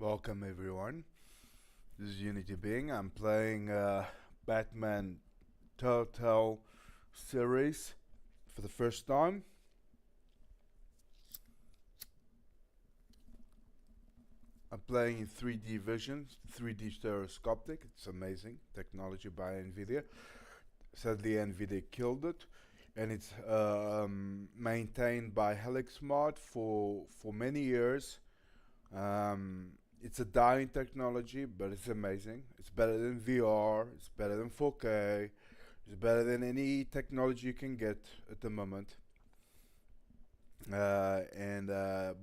Welcome everyone. This is Unity Being. I'm playing Batman Telltale Series for the first time. I'm playing in 3D vision, 3D stereoscoptic. It's amazing technology by Nvidia. Sadly, Nvidia killed it, and it's maintained by Helixmod for many years. It's a dying technology, but it's amazing. It's better than VR. It's better than 4K. It's better than any technology you can get at the moment. And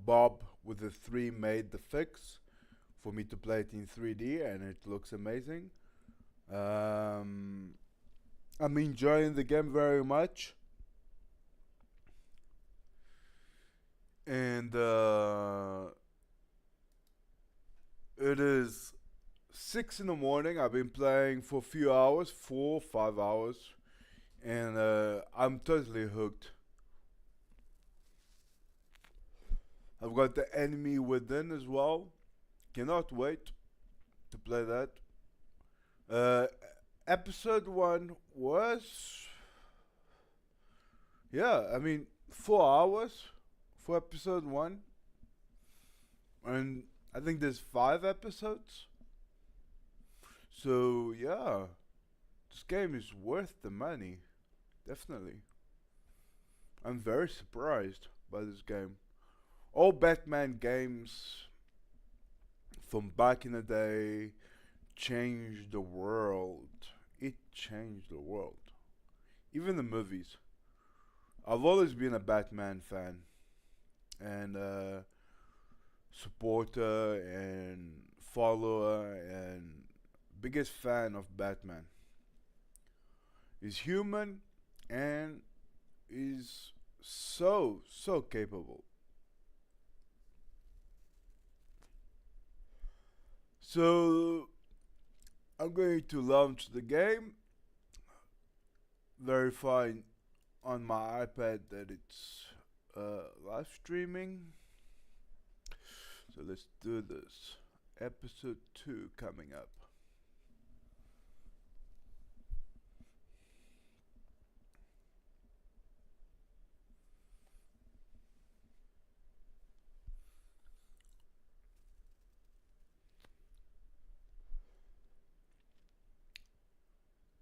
Bob with the 3 made the fix for me to play it in 3D, and it looks amazing. I'm enjoying the game very much, and it is 6 in the morning. I've been playing for a few hours, 4 or 5 hours, and I'm totally hooked. I've got the enemy within as well. Cannot wait to play that. Episode 1 was, yeah, I mean, 4 hours for episode 1, and I think there's 5 episodes. So yeah, this game is worth the money, definitely. I'm very surprised by this game. All Batman games from back in the day changed the world. It changed the world. Even the movies. I've always been a Batman fan and supporter and follower and biggest fan of Batman. He's human and is so capable. So I'm going to launch the game, verify on my iPad that it's live streaming. So let's do this. Episode 2 coming up.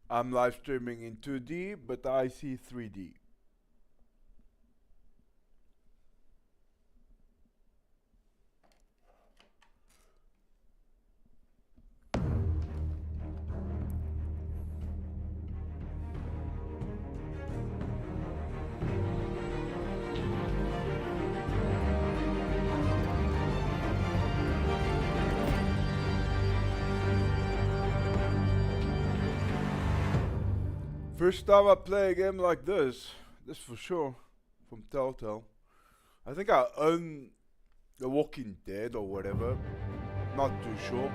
I'm live streaming in 2D, but I see 3D. First time I play a game like this for sure, from Telltale. I think I own The Walking Dead or whatever, not too sure.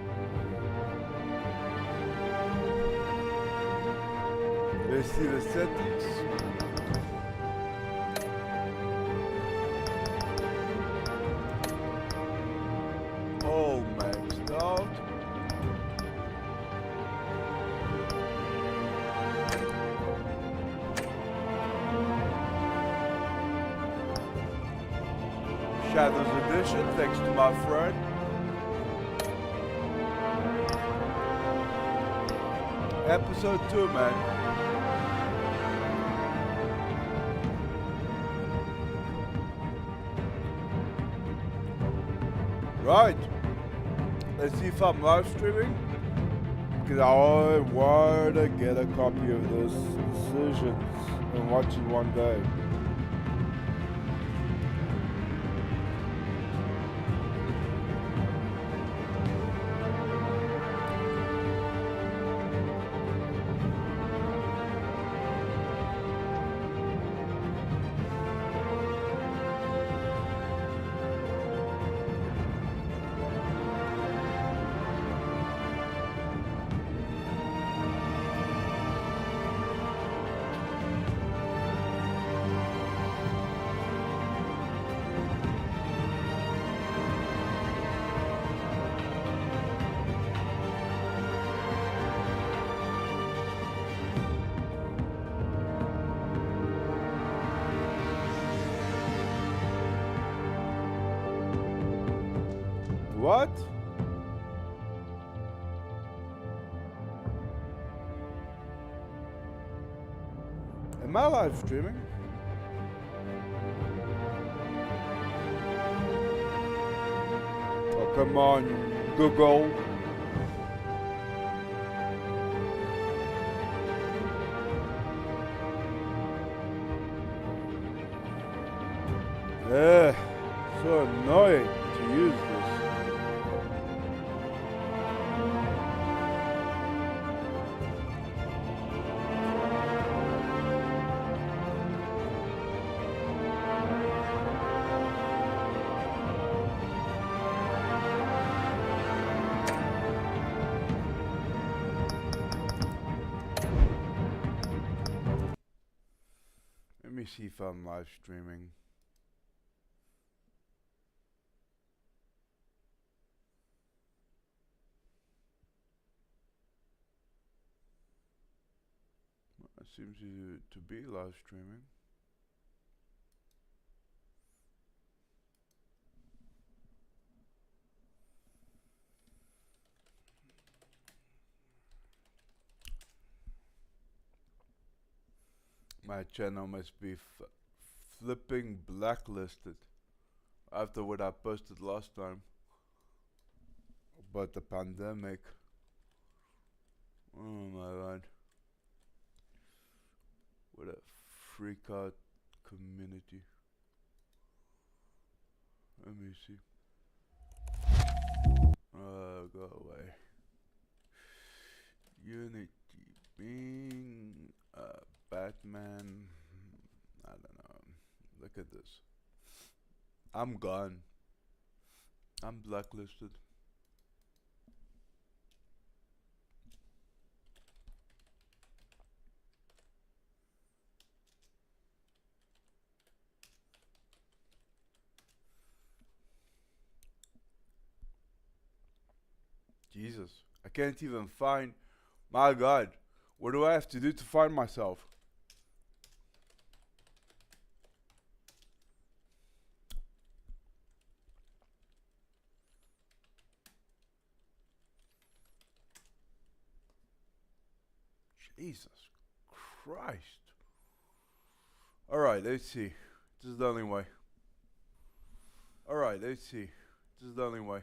Let's see the settings. All maxed out. Shadows Edition, thanks to my friend. Episode 2, man. Right. Let's see if I'm live streaming. Because I want to get a copy of those decisions and watch it one day. What? Am I live streaming? Oh, come on, Google. So annoying to use this. Let me see if I'm live streaming. It seems to be live streaming. My channel must be flipping blacklisted after what I posted last time about the pandemic. Oh my god. What a freak out community. Let me see. Go away. Unity being Batman. I don't know. Look at this. I'm gone. I'm blacklisted. Jesus, I can't even find. My God, what do I have to do to find myself? Jesus Christ. Alright, let's see. This is the only way. Alright, let's see. This is the only way.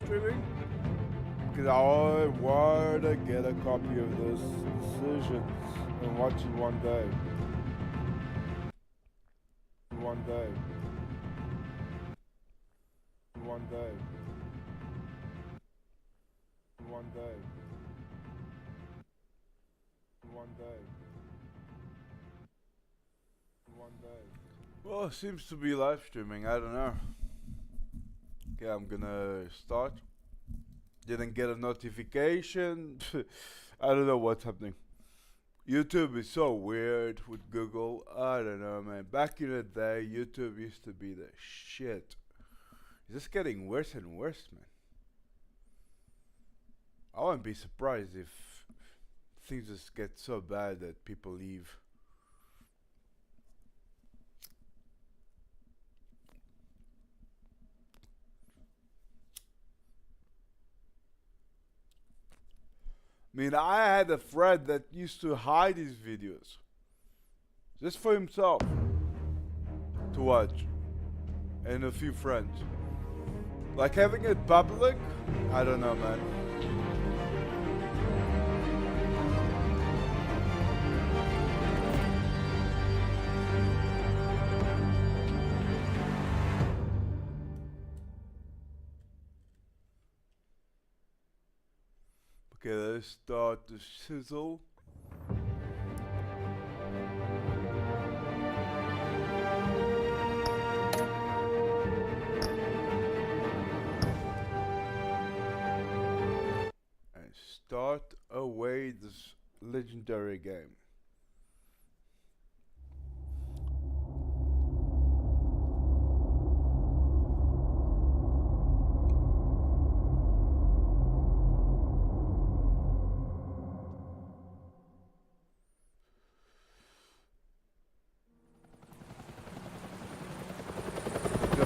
Streaming? Because I want to get a copy of this Decisions and watch it one day. One day. One day. One day. One day. One day. Well, it seems to be live streaming. I don't know. Okay, I'm gonna start. Didn't get a notification. I don't know what's happening. YouTube is so weird with Google. I don't know, man. Back in the day, YouTube used to be the shit. It's just getting worse and worse, man. I wouldn't be surprised if things just get so bad that people leave. I mean, I had a friend that used to hide his videos just for himself to watch, and a few friends. Like having it public, I don't know, man. Okay, let's start the sizzle. And start away this legendary game.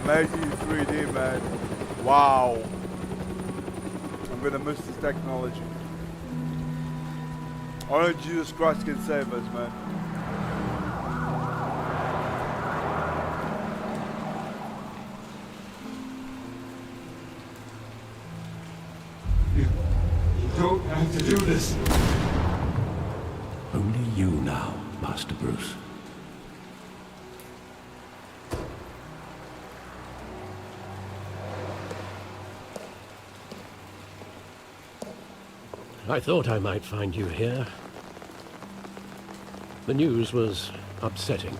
amazing 3D, man. Wow. I'm gonna miss this technology. Only Jesus Christ can save us, man. You don't have to do this. Only you now, Master Bruce. I thought I might find you here. The news was upsetting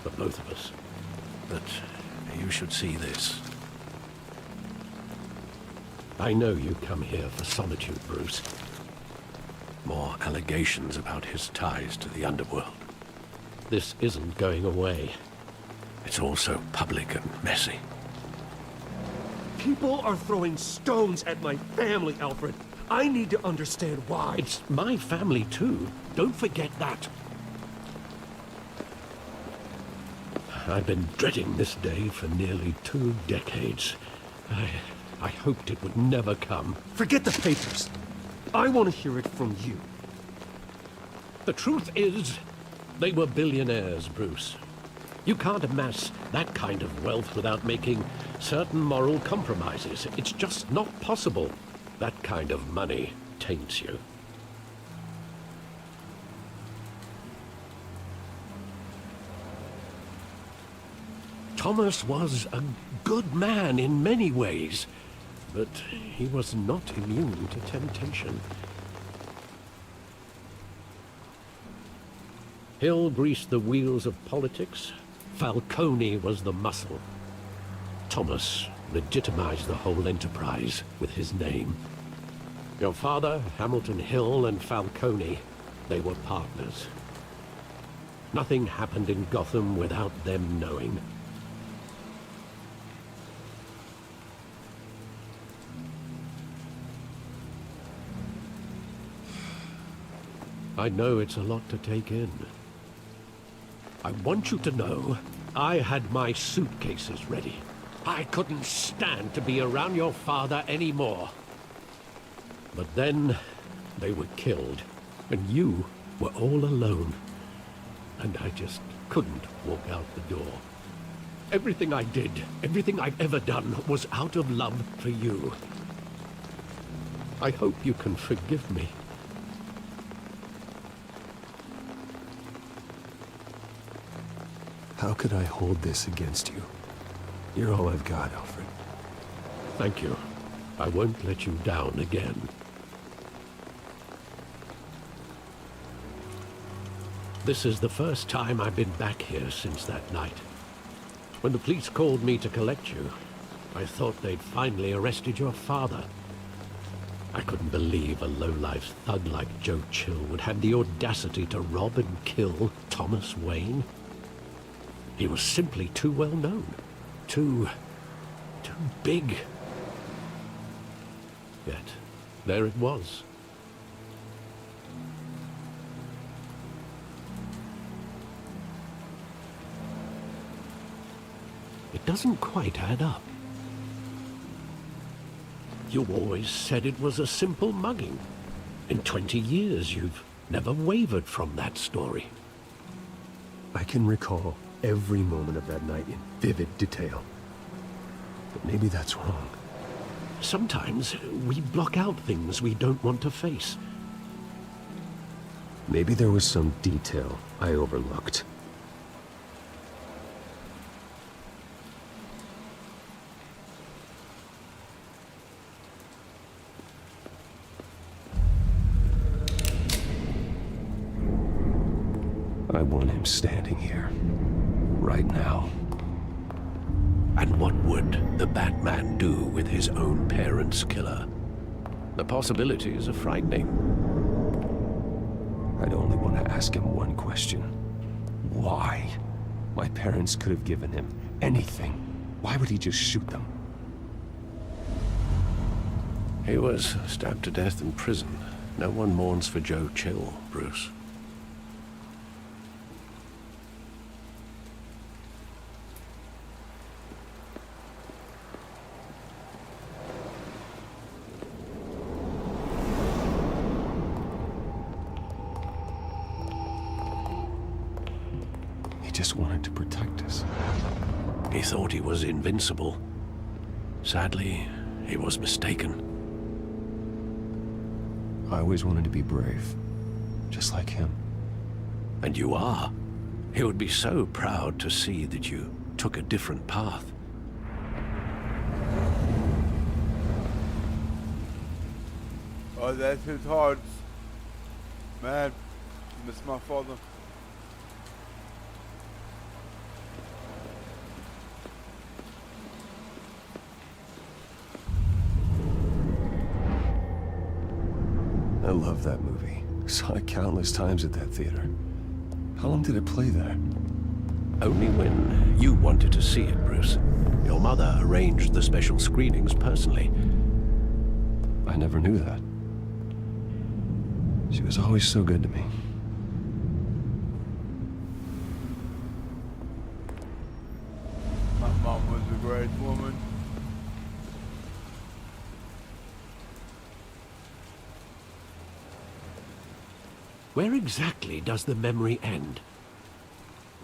for both of us. But you should see this. I know you come here for solitude, Bruce. More allegations about his ties to the underworld. This isn't going away. It's all so public and messy. People are throwing stones at my family, Alfred. I need to understand why. It's my family too. Don't forget that. I've been dreading this day for nearly 2 decades. I hoped it would never come. Forget the papers. I want to hear it from you. The truth is, they were billionaires, Bruce. You can't amass that kind of wealth without making certain moral compromises. It's just not possible. That kind of money taints you. Thomas was a good man in many ways, but he was not immune to temptation. Hill greased the wheels of politics. Falcone was the muscle. Thomas legitimized the whole enterprise with his name. Your father, Hamilton Hill, and Falcone, they were partners. Nothing happened in Gotham without them knowing. I know it's a lot to take in. I want you to know, I had my suitcases ready. I couldn't stand to be around your father anymore. But then, they were killed, and you were all alone. And I just couldn't walk out the door. Everything I did, everything I've ever done, was out of love for you. I hope you can forgive me. How could I hold this against you? You're all I've got, Alfred. Thank you. I won't let you down again. This is the first time I've been back here since that night. When the police called me to collect you, I thought they'd finally arrested your father. I couldn't believe a low-life thug like Joe Chill would have the audacity to rob and kill Thomas Wayne. He was simply too well known. Too big. Yet, there it was. It doesn't quite add up. You always said it was a simple mugging. In 20 years, you've never wavered from that story. I can recall every moment of that night in vivid detail. But maybe that's wrong. Sometimes we block out things we don't want to face. Maybe there was some detail I overlooked. I want him standing here, right now. And what would the Batman do with his own parents' killer? The possibilities are frightening. I'd only want to ask him one question. Why? My parents could have given him anything. Why would he just shoot them? He was stabbed to death in prison. No one mourns for Joe Chill, Bruce. He thought he was invincible. Sadly, he was mistaken. I always wanted to be brave, just like him. And you are. He would be so proud to see that you took a different path. Oh, that hit hard. Man, miss my father. I love that movie. Saw it countless times at that theater. How long did it play there? Only when you wanted to see it, Bruce. Your mother arranged the special screenings personally. I never knew that. She was always so good to me. My mom was a great woman. Where exactly does the memory end?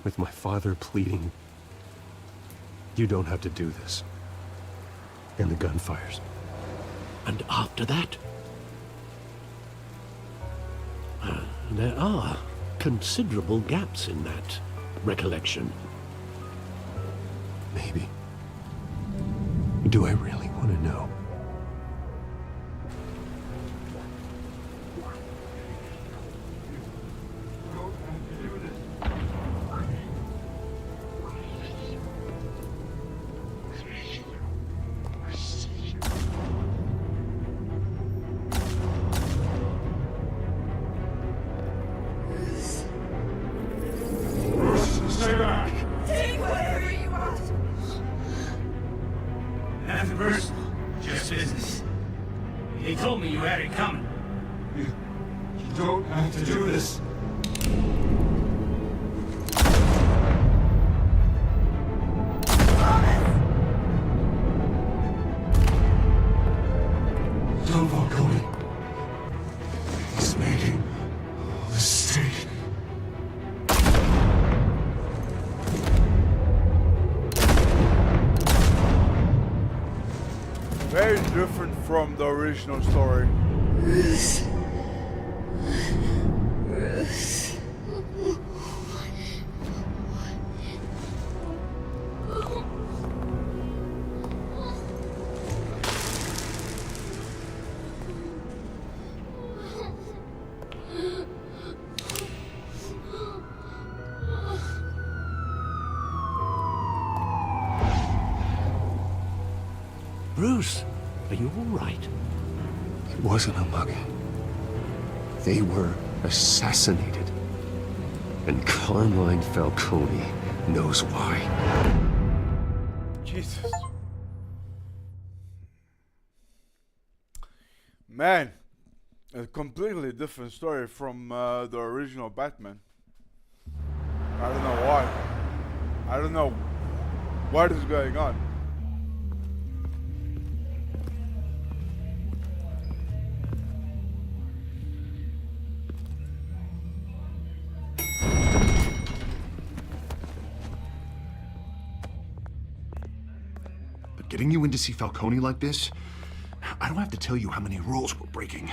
With my father pleading, "You don't have to do this." And the gun fires. And after that? There are considerable gaps in that recollection. Maybe. Do I really want to know? Stay back! Take whatever you want. Nothing personal, just business. He told me you had it coming. You don't have to do this. Don't Falcone. He's making a mistake. Very different from the original story. Bruce. Bruce, are you all right? It wasn't a mugging. They were assassinated. And Carmine Falcone knows why. Jesus. Man, a completely different story from the original Batman. I don't know why. I don't know what is going on. But getting you in to see Falcone like this, I don't have to tell you how many rules we're breaking.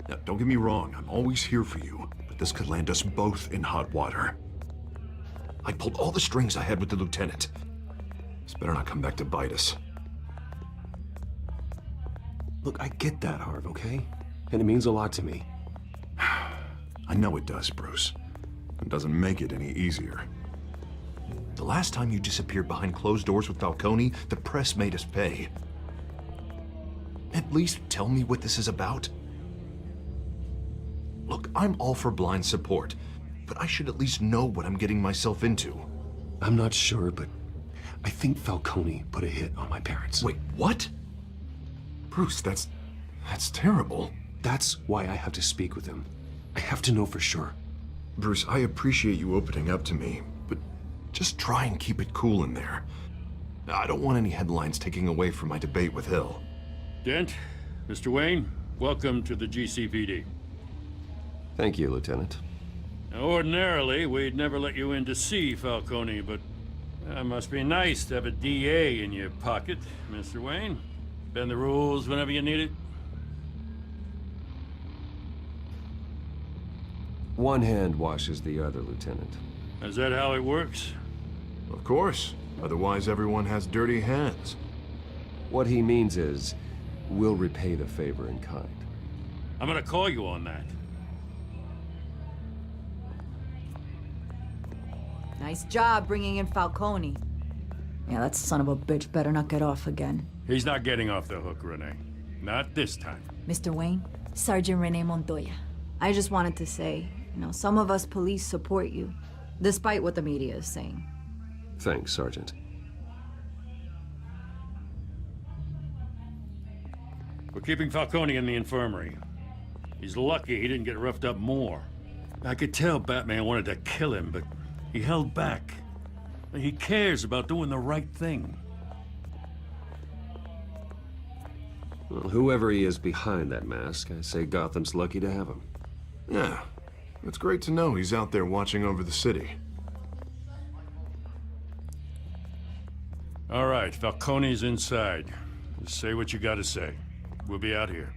Now, don't get me wrong, I'm always here for you, but this could land us both in hot water. I pulled all the strings I had with the lieutenant. This better not come back to bite us. Look, I get that, Harv, okay? And it means a lot to me. I know it does, Bruce. It doesn't make it any easier. The last time you disappeared behind closed doors with Falcone, the press made us pay. At least tell me what this is about. Look, I'm all for blind support, but I should at least know what I'm getting myself into. I'm not sure, but I think Falcone put a hit on my parents. Wait, what? Bruce, that's terrible. That's why I have to speak with him. I have to know for sure. Bruce, I appreciate you opening up to me, but just try and keep it cool in there. I don't want any headlines taking away from my debate with Hill. Dent, Mr. Wayne, welcome to the GCPD. Thank you, Lieutenant. Now, ordinarily, we'd never let you in to see Falcone, but, Must be nice to have a DA in your pocket, Mr. Wayne. Bend the rules whenever you need it. One hand washes the other, Lieutenant. Is that how it works? Of course. Otherwise, everyone has dirty hands. What he means is, we'll repay the favor in kind. I'm gonna call you on that. Nice job bringing in Falcone. Yeah, that son of a bitch better not get off again. He's not getting off the hook, Renee. Not this time. Mr. Wayne, Sergeant Renee Montoya. I just wanted to say, some of us police support you, despite what the media is saying. Thanks, Sergeant. We're keeping Falcone in the infirmary. He's lucky he didn't get roughed up more. I could tell Batman wanted to kill him, but he held back. He cares about doing the right thing. Well, whoever he is behind that mask, I say Gotham's lucky to have him. Yeah. It's great to know he's out there watching over the city. All right, Falcone's inside. Just say what you gotta say. We'll be out here.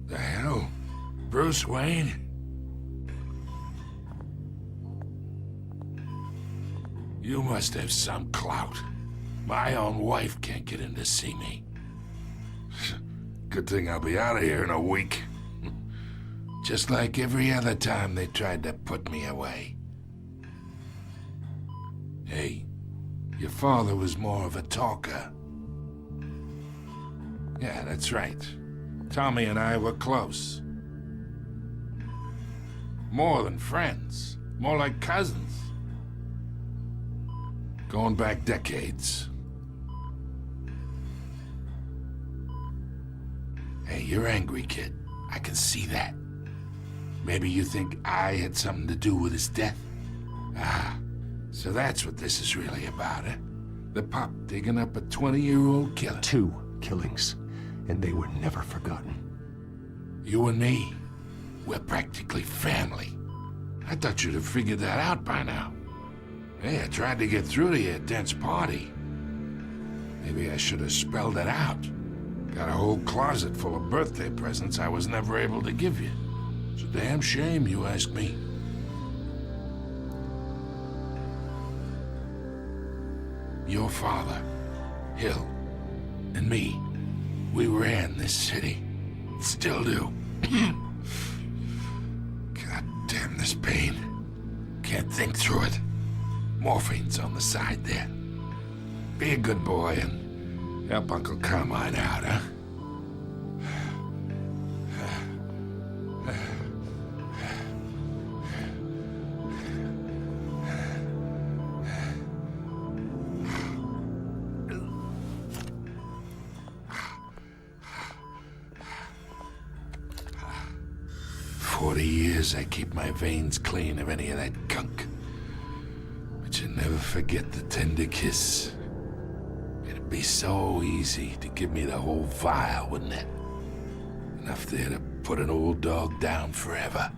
The hell? Bruce Wayne? You must have some clout. My own wife can't get in to see me. Good thing I'll be out of here in a week. Just like every other time they tried to put me away. Hey, your father was more of a talker. Yeah, that's right. Tommy and I were close. More than friends. More like cousins. Going back decades. Hey, you're angry, kid. I can see that. Maybe you think I had something to do with his death? Ah, so that's what this is really about, eh? The pup digging up a 20-year-old killer. 2 killings, and they were never forgotten. You and me, we're practically family. I thought you'd have figured that out by now. Hey, I tried to get through to you at Dent's party. Maybe I should have spelled it out. Got a whole closet full of birthday presents I was never able to give you. It's a damn shame, you ask me. Your father, Hill, and me, we ran this city. Still do. God damn this pain. Can't think through it. Morphine's on the side there. Be a good boy and help Uncle Carmine out, huh? 40 years I keep my veins clean of any of that gunk. But you never forget the tender kiss. It'd be so easy to give me the whole vial, wouldn't it? Enough there to put an old dog down forever.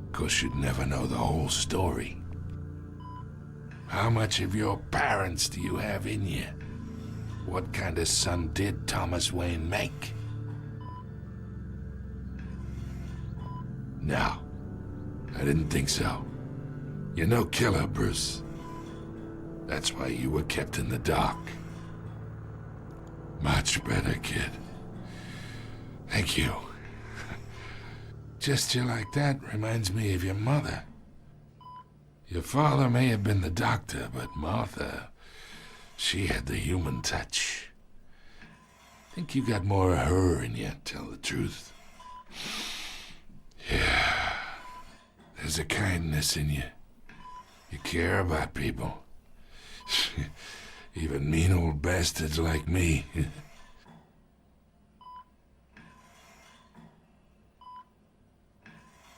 Of course, you'd never know the whole story. How much of your parents do you have in you? What kind of son did Thomas Wayne make? No, I didn't think so. You're no killer, Bruce. That's why you were kept in the dark. Much better, kid. Thank you. Gesture like that reminds me of your mother. Your father may have been the doctor, but Martha, she had the human touch. Think you got more of her in you, tell the truth. Yeah, there's a kindness in you. You care about people. Even mean old bastards like me.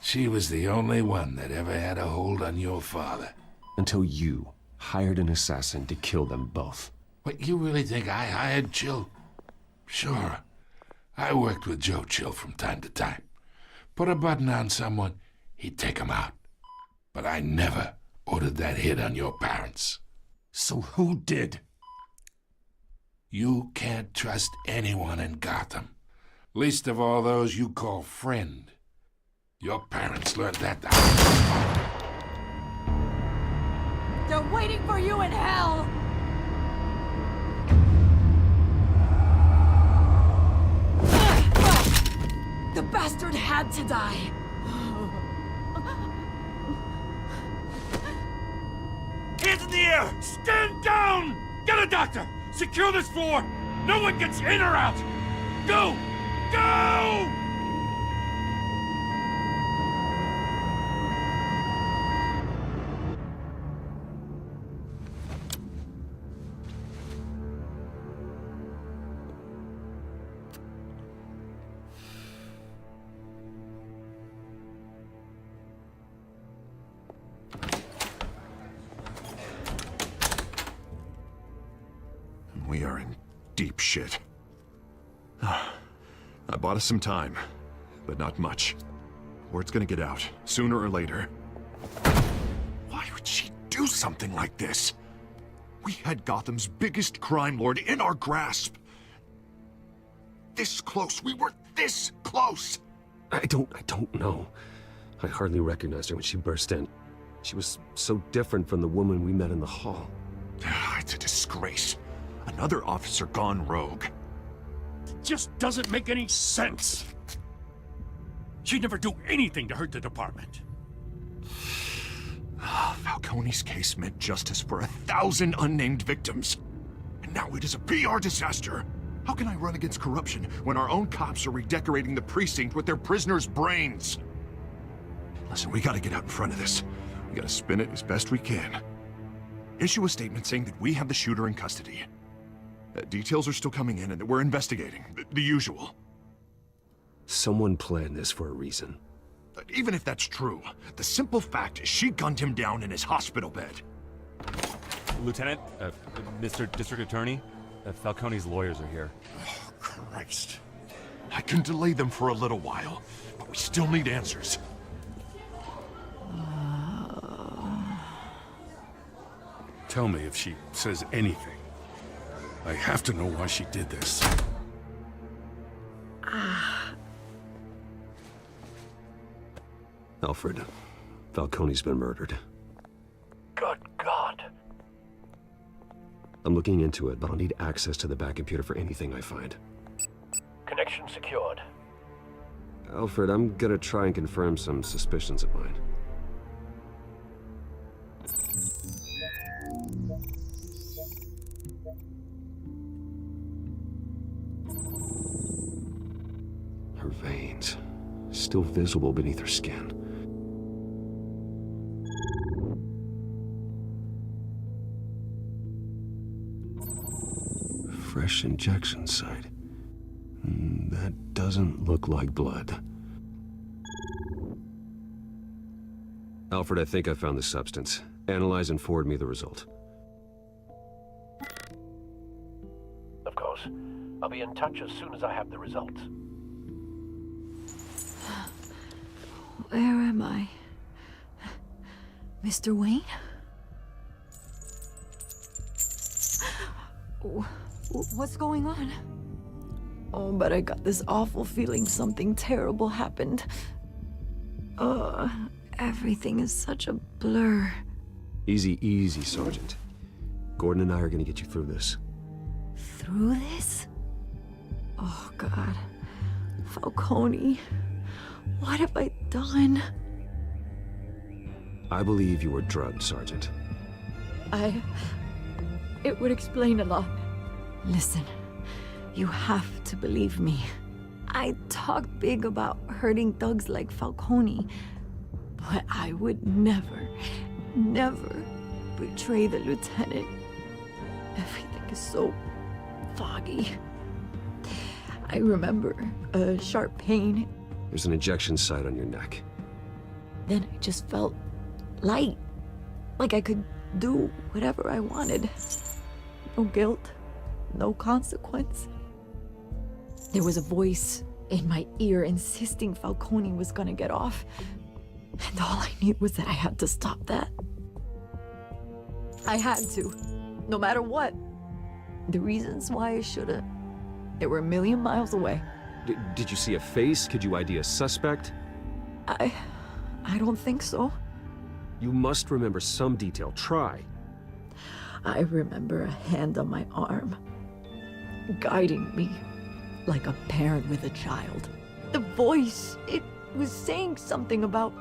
She was the only one that ever had a hold on your father. Until you hired an assassin to kill them both. What, you really think I hired Chill? Sure. I worked with Joe Chill from time to time. Put a button on someone, he'd take him out. But I never ordered that hit on your parents. So who did? You can't trust anyone in Gotham. Least of all those you call friend. Your parents learned that the They're waiting for you in hell! The bastard had to die! Hands in the air! Stand down! Get a doctor! Secure this floor! No one gets in or out! Go! Go! We are in deep shit. I bought us some time, but not much. Word's gonna get out, sooner or later. Why would she do something like this? We had Gotham's biggest crime lord in our grasp. This close, we were this close! I don't know. I hardly recognized her when she burst in. She was so different from the woman we met in the hall. It's a disgrace. Another officer gone rogue. It just doesn't make any sense. She'd never do anything to hurt the department. Falcone's case meant justice for 1,000 unnamed victims. And now it is a PR disaster. How can I run against corruption when our own cops are redecorating the precinct with their prisoners' brains? Listen, we gotta get out in front of this. We gotta spin it as best we can. Issue a statement saying that we have the shooter in custody. Details are still coming in and that we're investigating. The usual. Someone planned this for a reason. Even if that's true, the simple fact is she gunned him down in his hospital bed. Lieutenant, Mr. District Attorney, Falcone's lawyers are here. Oh, Christ. I can delay them for a little while, but we still need answers. Tell me if she says anything. I have to know why she did this. Alfred, Falcone's been murdered. Good God. I'm looking into it, but I'll need access to the back computer for anything I find. Connection secured. Alfred, I'm gonna try and confirm some suspicions of mine. Her veins, still visible beneath her skin. Fresh injection site. That doesn't look like blood. Alfred, I think I found the substance. Analyze and forward me the result. Of course. I'll be in touch as soon as I have the results. Where am I? Mr. Wayne? What's going on? Oh, but I got this awful feeling something terrible happened. Everything is such a blur. Easy, easy, Sergeant. Gordon and I are gonna get you through this. Through this? Oh, God. Falcone. What have I done? I believe you were drugged, Sergeant. It would explain a lot. Listen, you have to believe me. I talk big about hurting thugs like Falcone, but I would never betray the lieutenant. Everything is so foggy. I remember a sharp pain. There's an injection site on your neck. Then I just felt light. Like I could do whatever I wanted. No guilt, no consequence. There was a voice in my ear insisting Falcone was gonna get off. And all I knew was that I had to stop that. I had to, no matter what. The reasons why I should've, they were a million miles away. Did you see a face? Could you ID a suspect? I don't think so. You must remember some detail. Try. I remember a hand on my arm, guiding me like a parent with a child. The voice, it was saying something about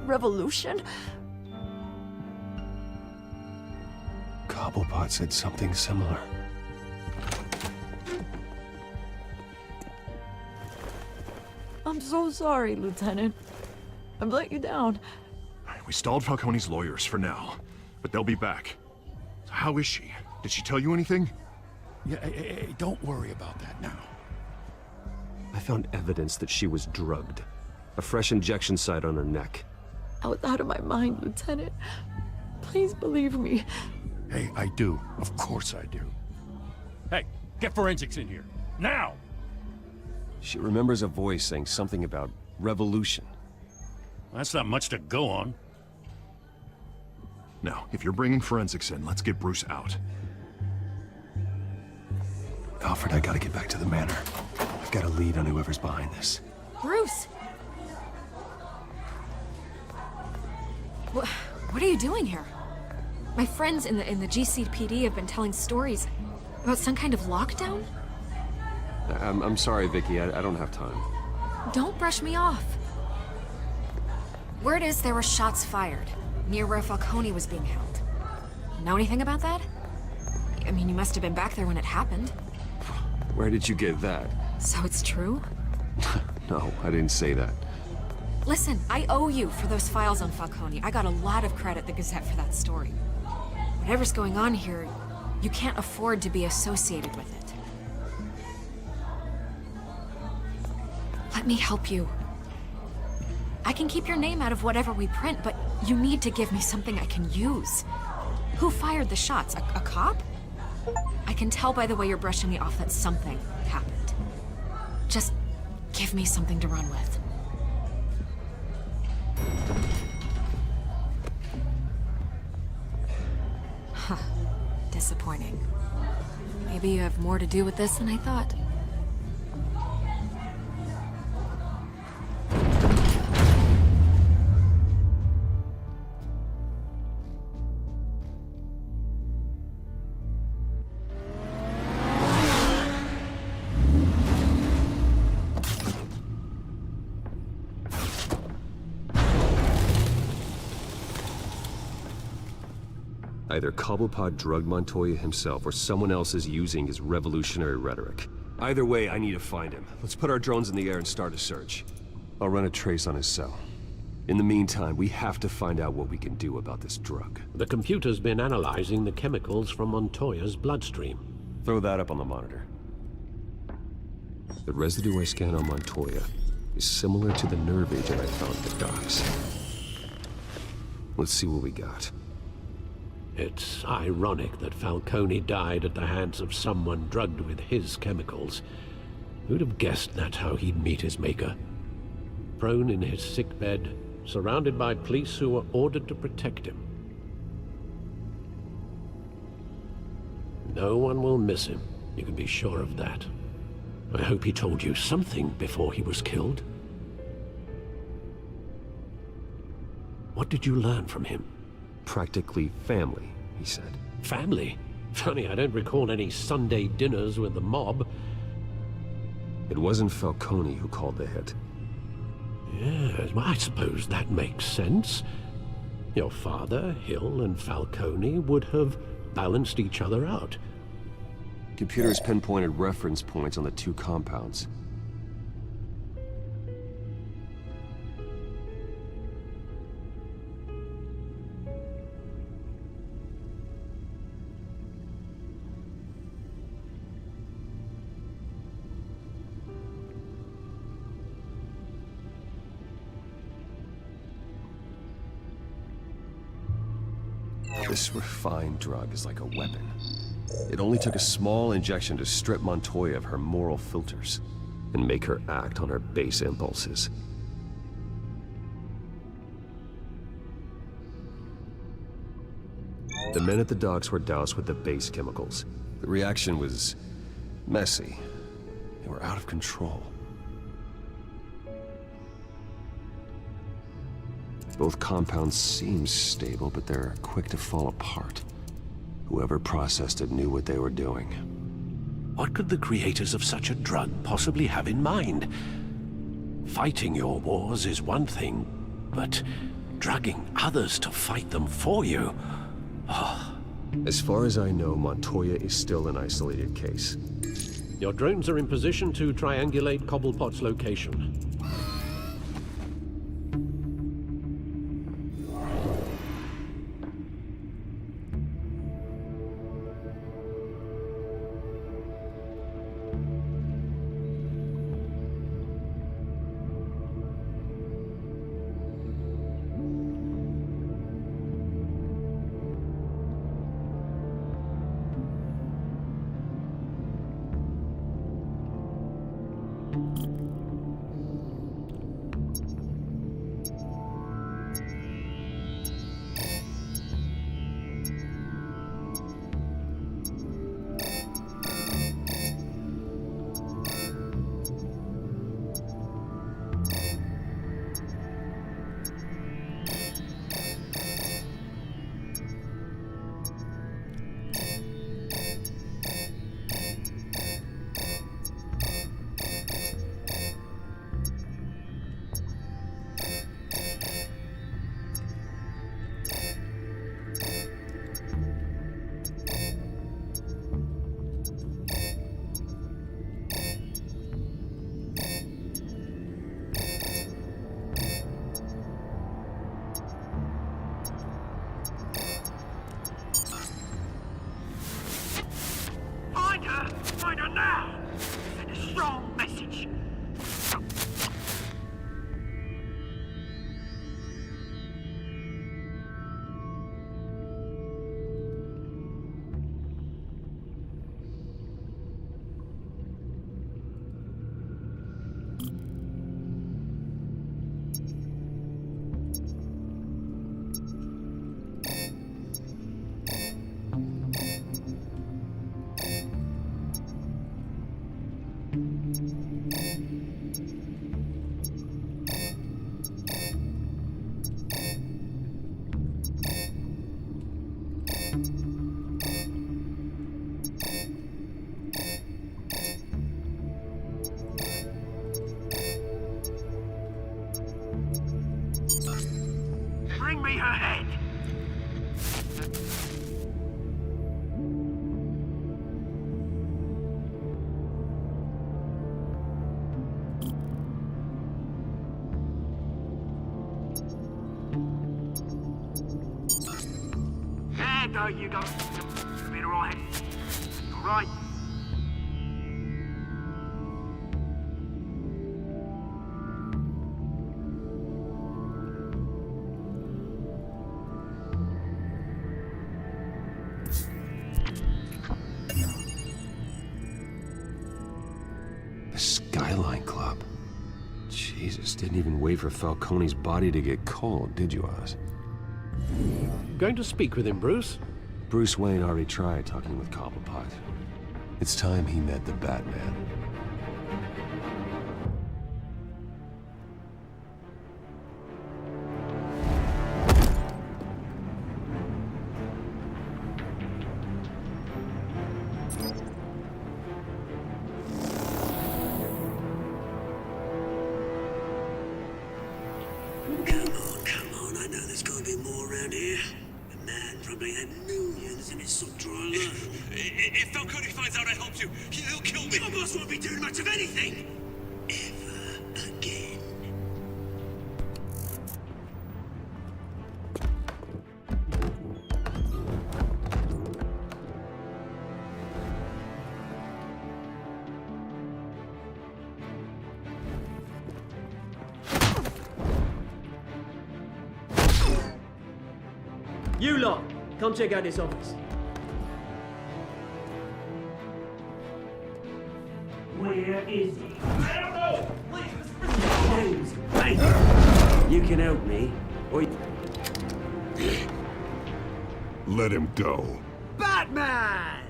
revolution. Cobblepot said something similar. I'm so sorry, Lieutenant. I've let you down. We stalled Falcone's lawyers for now, but they'll be back. So how is she? Did she tell you anything? Yeah, hey, don't worry about that now. I found evidence that she was drugged. A fresh injection site on her neck. I was out of my mind, Lieutenant. Please believe me. Hey, I do. Of course I do. Hey, get forensics in here. Now! She remembers a voice saying something about revolution. That's not much to go on. Now, if you're bringing forensics in, let's get Bruce out. Alfred, I gotta get back to the manor. I've got a lead on whoever's behind this. Bruce! What are you doing here? My friends in the GCPD have been telling stories about some kind of lockdown? I'm sorry, Vicky. I don't have time. Don't brush me off. Word is there were shots fired near where Falcone was being held. Know anything about that? I mean, you must have been back there when it happened. Where did you get that? So it's true? No, I didn't say that. Listen, I owe you for those files on Falcone. I got a lot of credit at the Gazette for that story. Whatever's going on here, you can't afford to be associated with it. Let me help you. I can keep your name out of whatever we print, but you need to give me something I can use. Who fired the shots? A cop? I can tell by the way you're brushing me off that something happened. Just give me something to run with. Huh. Disappointing. Maybe you have more to do with this than I thought. Either Cobblepot drugged Montoya himself, or someone else is using his revolutionary rhetoric. Either way, I need to find him. Let's put our drones in the air and start a search. I'll run a trace on his cell. In the meantime, we have to find out what we can do about this drug. The computer's been analyzing the chemicals from Montoya's bloodstream. Throw that up on the monitor. The residue I scanned on Montoya is similar to the nerve agent I found at the docks. Let's see what we got. It's ironic that Falcone died at the hands of someone drugged with his chemicals. Who'd have guessed that's how he'd meet his maker? Prone in his sickbed, surrounded by police who were ordered to protect him. No one will miss him, you can be sure of that. I hope he told you something before he was killed. What did you learn from him? Practically family, he said. Family? Funny, I don't recall any Sunday dinners with the mob. It wasn't Falcone who called the hit. Yes, well, I suppose that makes sense. Your father, Hill, and Falcone would have balanced each other out. Computers pinpointed reference points on the two compounds. This refined drug is like a weapon. It only took a small injection to strip Montoya of her moral filters and make her act on her base impulses. The men at the docks were doused with the base chemicals. The reaction was messy. They were out of control. Both compounds seem stable, but they're quick to fall apart. Whoever processed it knew what they were doing. What could the creators of such a drug possibly have in mind? Fighting your wars is one thing, but drugging others to fight them for you? As far as I know, Montoya is still an isolated case. Your drones are in position to triangulate Cobblepot's location. Find her now! Send a strong message. Bring me her head! There go, you go. Be all right. All right. The Skyline Club. Jesus, didn't even wait for Falcone's body to get cold, did you, Oz? Going to speak with him, Bruce? Bruce Wayne already tried talking with Cobblepot. It's time he met the Batman. Come on, I know there's gotta be more around here. The man probably had millions in his sock drawer alone. If Falcone finds out I helped you, he'll kill me. Your boss won't be doing much of anything. Ever again. You lot, Come check out this office. Where is he? I don't know! Please, hey, you can help me, or Let him go. Batman!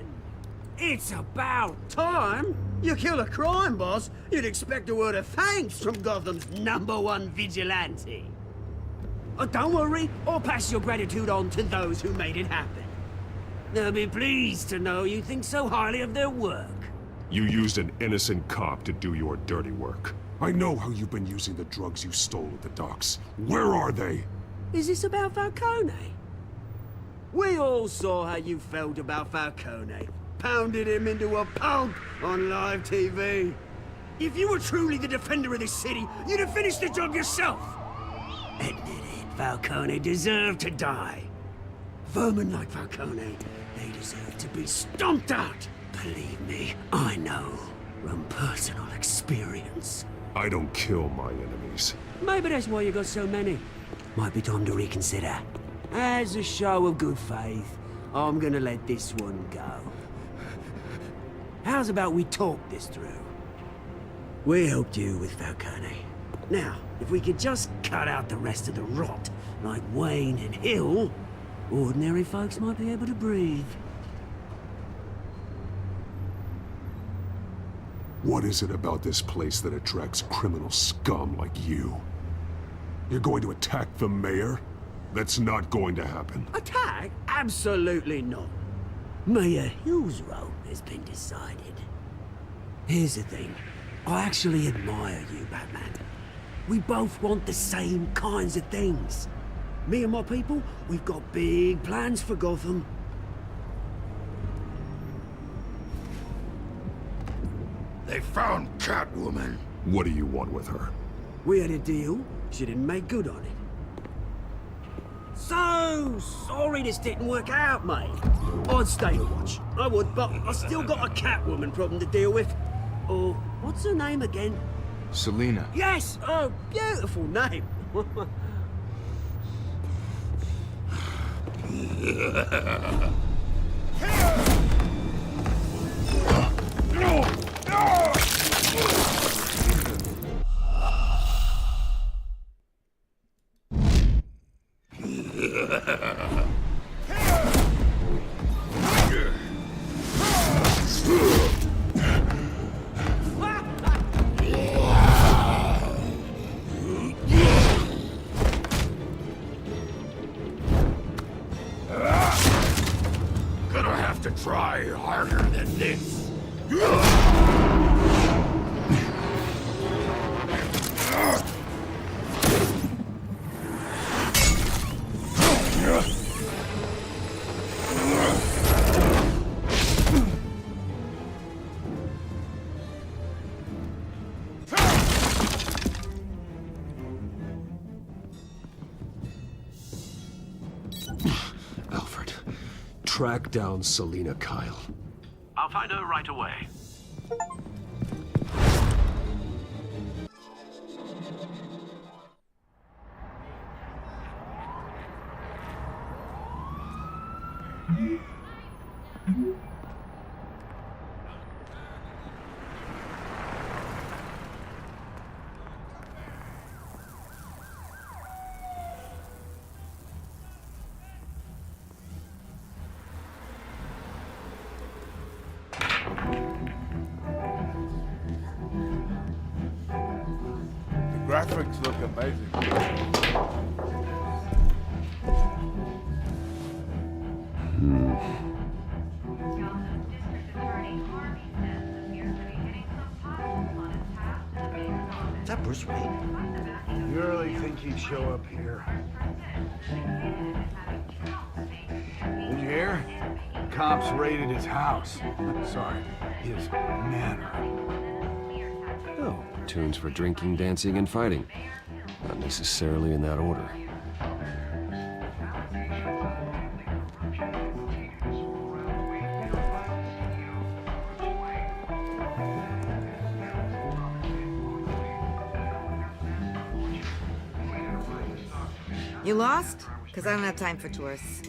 It's about time! You kill a crime boss, you'd expect a word of thanks from Gotham's #1 vigilante. Oh, don't worry, I'll pass your gratitude on to those who made it happen. They'll be pleased to know you think so highly of their work. You used an innocent cop to do your dirty work. I know how you've been using the drugs you stole at the docks. Where are they? Is this about Falcone? We all saw how you felt about Falcone. Pounded him into a pulp on live TV. If you were truly the defender of this city, you'd have finished the job yourself. Admit it, Falcone deserved to die. Vermin like Falcone, they deserve to be stomped out. Believe me, I know from personal experience. I don't kill my enemies. Maybe that's why you got so many. Might be time to reconsider. As a show of good faith, I'm gonna let this one go. How's about we talk this through? We helped you with Falcone. Now, if we could just cut out the rest of the rot, like Wayne and Hill, ordinary folks might be able to breathe. What is it about this place that attracts criminal scum like you? You're going to attack the mayor? That's not going to happen. Attack? Absolutely not. Mayor Hill's role has been decided. Here's the thing. I actually admire you, Batman. We both want the same kinds of things. Me and my people, we've got big plans for Gotham. They found Catwoman. What do you want with her? We had a deal. She didn't make good on it. So sorry this didn't work out, mate. I'd stay to watch. I would, but I still got a Catwoman problem to deal with. Oh, what's her name again? Selina. Yes! Oh, beautiful name. Gonna have to try harder than this. Alfred, track down Selina Kyle. I'll find her right away. Graphics look amazing. Is that Bruce Wayne? You really think he'd show up here? Did you hear? Cops raided his house. Sorry, his manor. Oh, tunes for drinking, dancing, and fighting. Not necessarily in that order. You lost? Because I don't have time for tourists.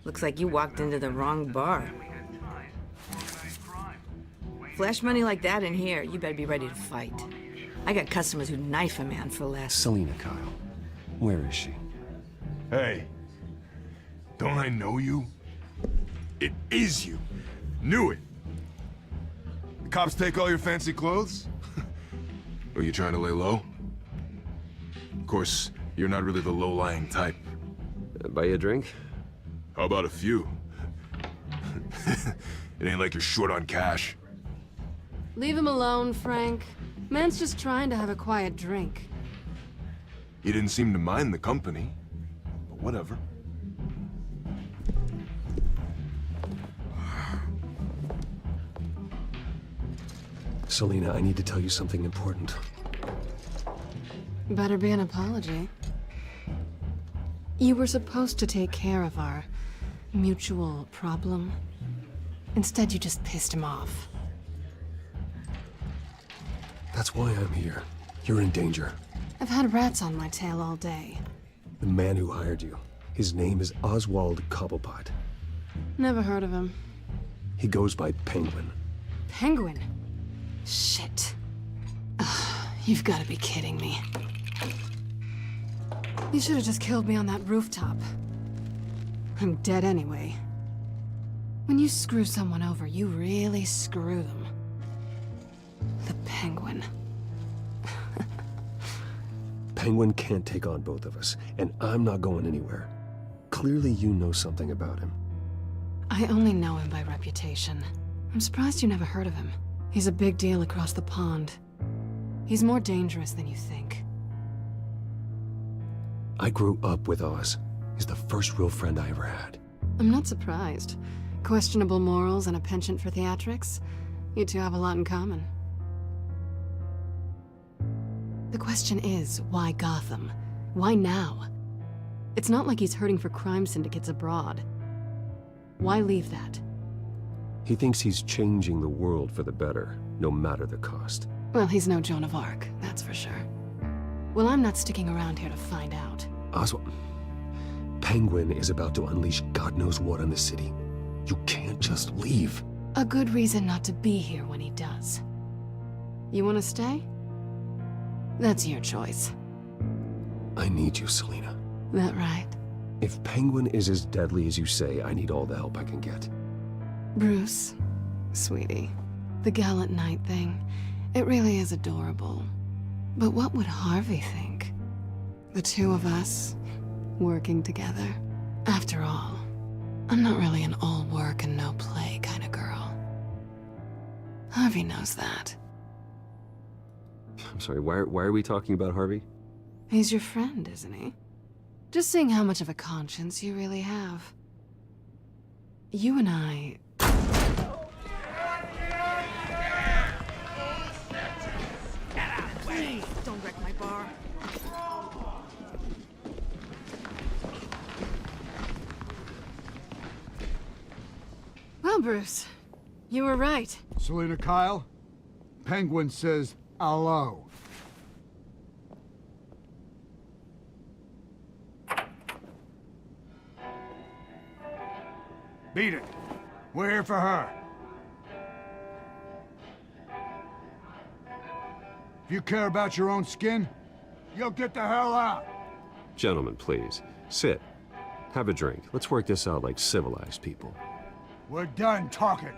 Looks like you walked into the wrong bar. Flash money like that in here, you better be ready to fight. I got customers who knife a man for less. Selina Kyle. Where is she? Hey. Don't I know you? It is you. Knew it. The cops take all your fancy clothes? Are you trying to lay low? Of course, you're not really the low-lying type. Buy you a drink? How about a few? It ain't like you're short on cash. Leave him alone, Frank. Man's just trying to have a quiet drink. You didn't seem to mind the company. But whatever. Selina, I need to tell you something important. Better be an apology. You were supposed to take care of our mutual problem. Instead, you just pissed him off. That's why I'm here. You're in danger. I've had rats on my tail all day. The man who hired you, his name is Oswald Cobblepot. Never heard of him. He goes by Penguin. Penguin? Shit. Ugh, you've got to be kidding me. You should have just killed me on that rooftop. I'm dead anyway. When you screw someone over, you really screw them. The Penguin. Penguin can't take on both of us, and I'm not going anywhere. Clearly you know something about him. I only know him by reputation. I'm surprised you never heard of him. He's a big deal across the pond. He's more dangerous than you think. I grew up with Oz. He's the first real friend I ever had. I'm not surprised. Questionable morals and a penchant for theatrics. You two have a lot in common. The question is, why Gotham? Why now? It's not like he's hurting for crime syndicates abroad. Why leave that? He thinks he's changing the world for the better, no matter the cost. Well, he's no Joan of Arc, that's for sure. Well, I'm not sticking around here to find out. Oswald, Penguin is about to unleash God knows what on the city. You can't just leave. A good reason not to be here when he does. You want to stay? That's your choice. I need you, Selina. That right? If Penguin is as deadly as you say, I need all the help I can get. Bruce, sweetie, the gallant knight thing, it really is adorable. But what would Harvey think? The two of us, working together. After all, I'm not really an all work and no play kind of girl. Harvey knows that. I'm sorry, why are we talking about Harvey? He's your friend, isn't he? Just seeing how much of a conscience you really have. You and I... Please, don't wreck my bar. Well, Bruce, you were right. Selina Kyle, Penguin says hello. Beat it. We're here for her. If you care about your own skin, you'll get the hell out. Gentlemen, please. Sit. Have a drink. Let's work this out like civilized people. We're done talking.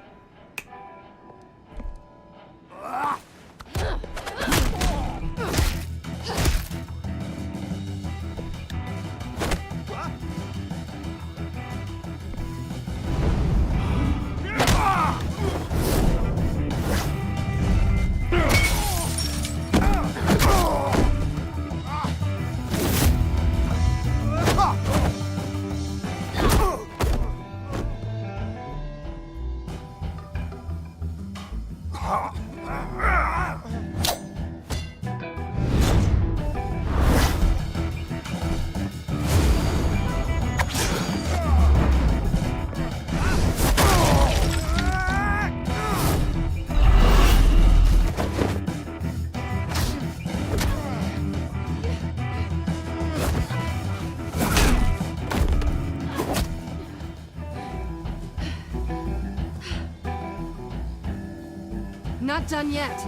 not done yet.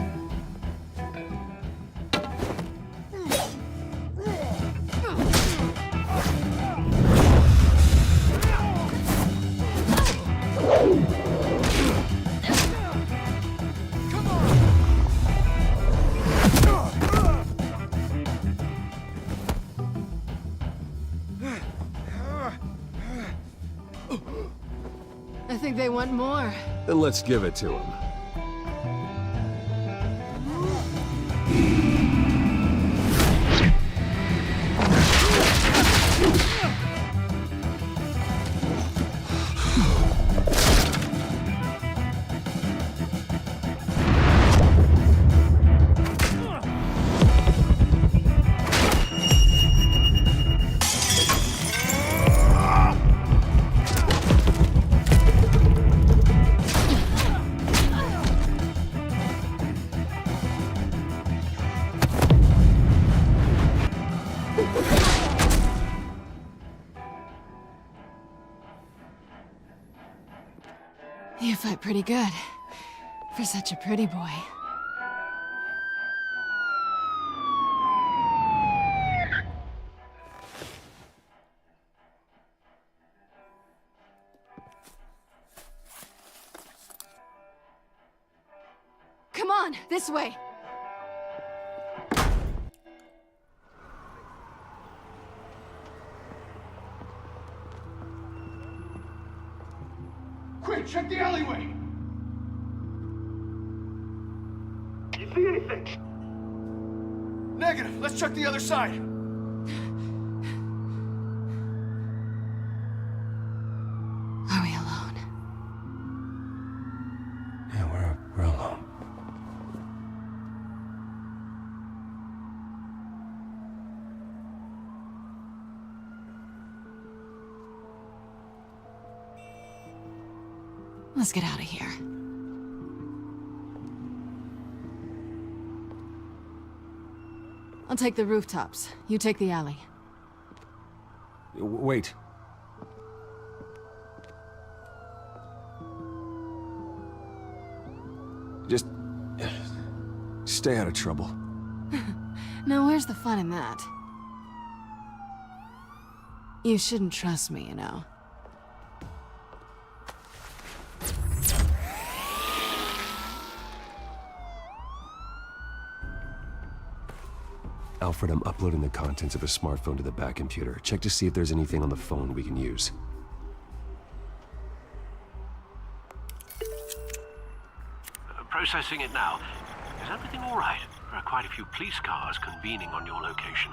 I think they want more. Then let's give it to him. You fight pretty good. For such a pretty boy. Come on, this way. Quick, check the alleyway! You see anything? Negative. Let's check the other side. Are we alone? Yeah, we're alone. Let's get out of here. I'll take the rooftops. You take the alley. Wait. Just stay out of trouble. Now, where's the fun in that? You shouldn't trust me, you know. Alfred, I'm uploading the contents of a smartphone to the back computer. Check to see if there's anything on the phone we can use. Processing it now. Is everything all right? There are quite a few police cars convening on your location.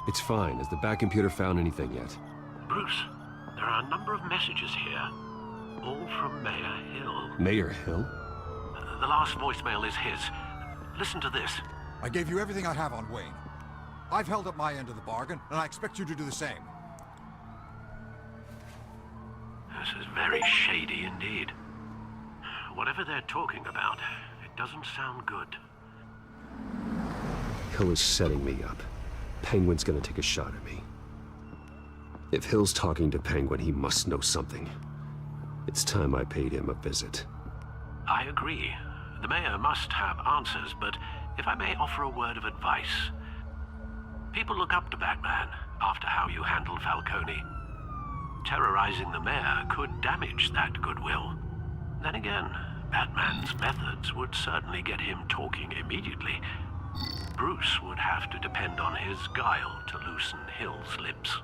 It's fine. Has the back computer found anything yet? Bruce, there are a number of messages here. All from Mayor Hill. Mayor Hill? The last voicemail is his. Listen to this. I gave you everything I have on Wayne. I've held up my end of the bargain, and I expect you to do the same. This is very shady indeed. Whatever they're talking about, it doesn't sound good. Hill is setting me up. Penguin's gonna take a shot at me. If Hill's talking to Penguin, he must know something. It's time I paid him a visit. I agree. The mayor must have answers, but if I may offer a word of advice. People look up to Batman after how you handled Falcone. Terrorizing the mayor could damage that goodwill. Then again, Batman's methods would certainly get him talking immediately. Bruce would have to depend on his guile to loosen Hill's lips.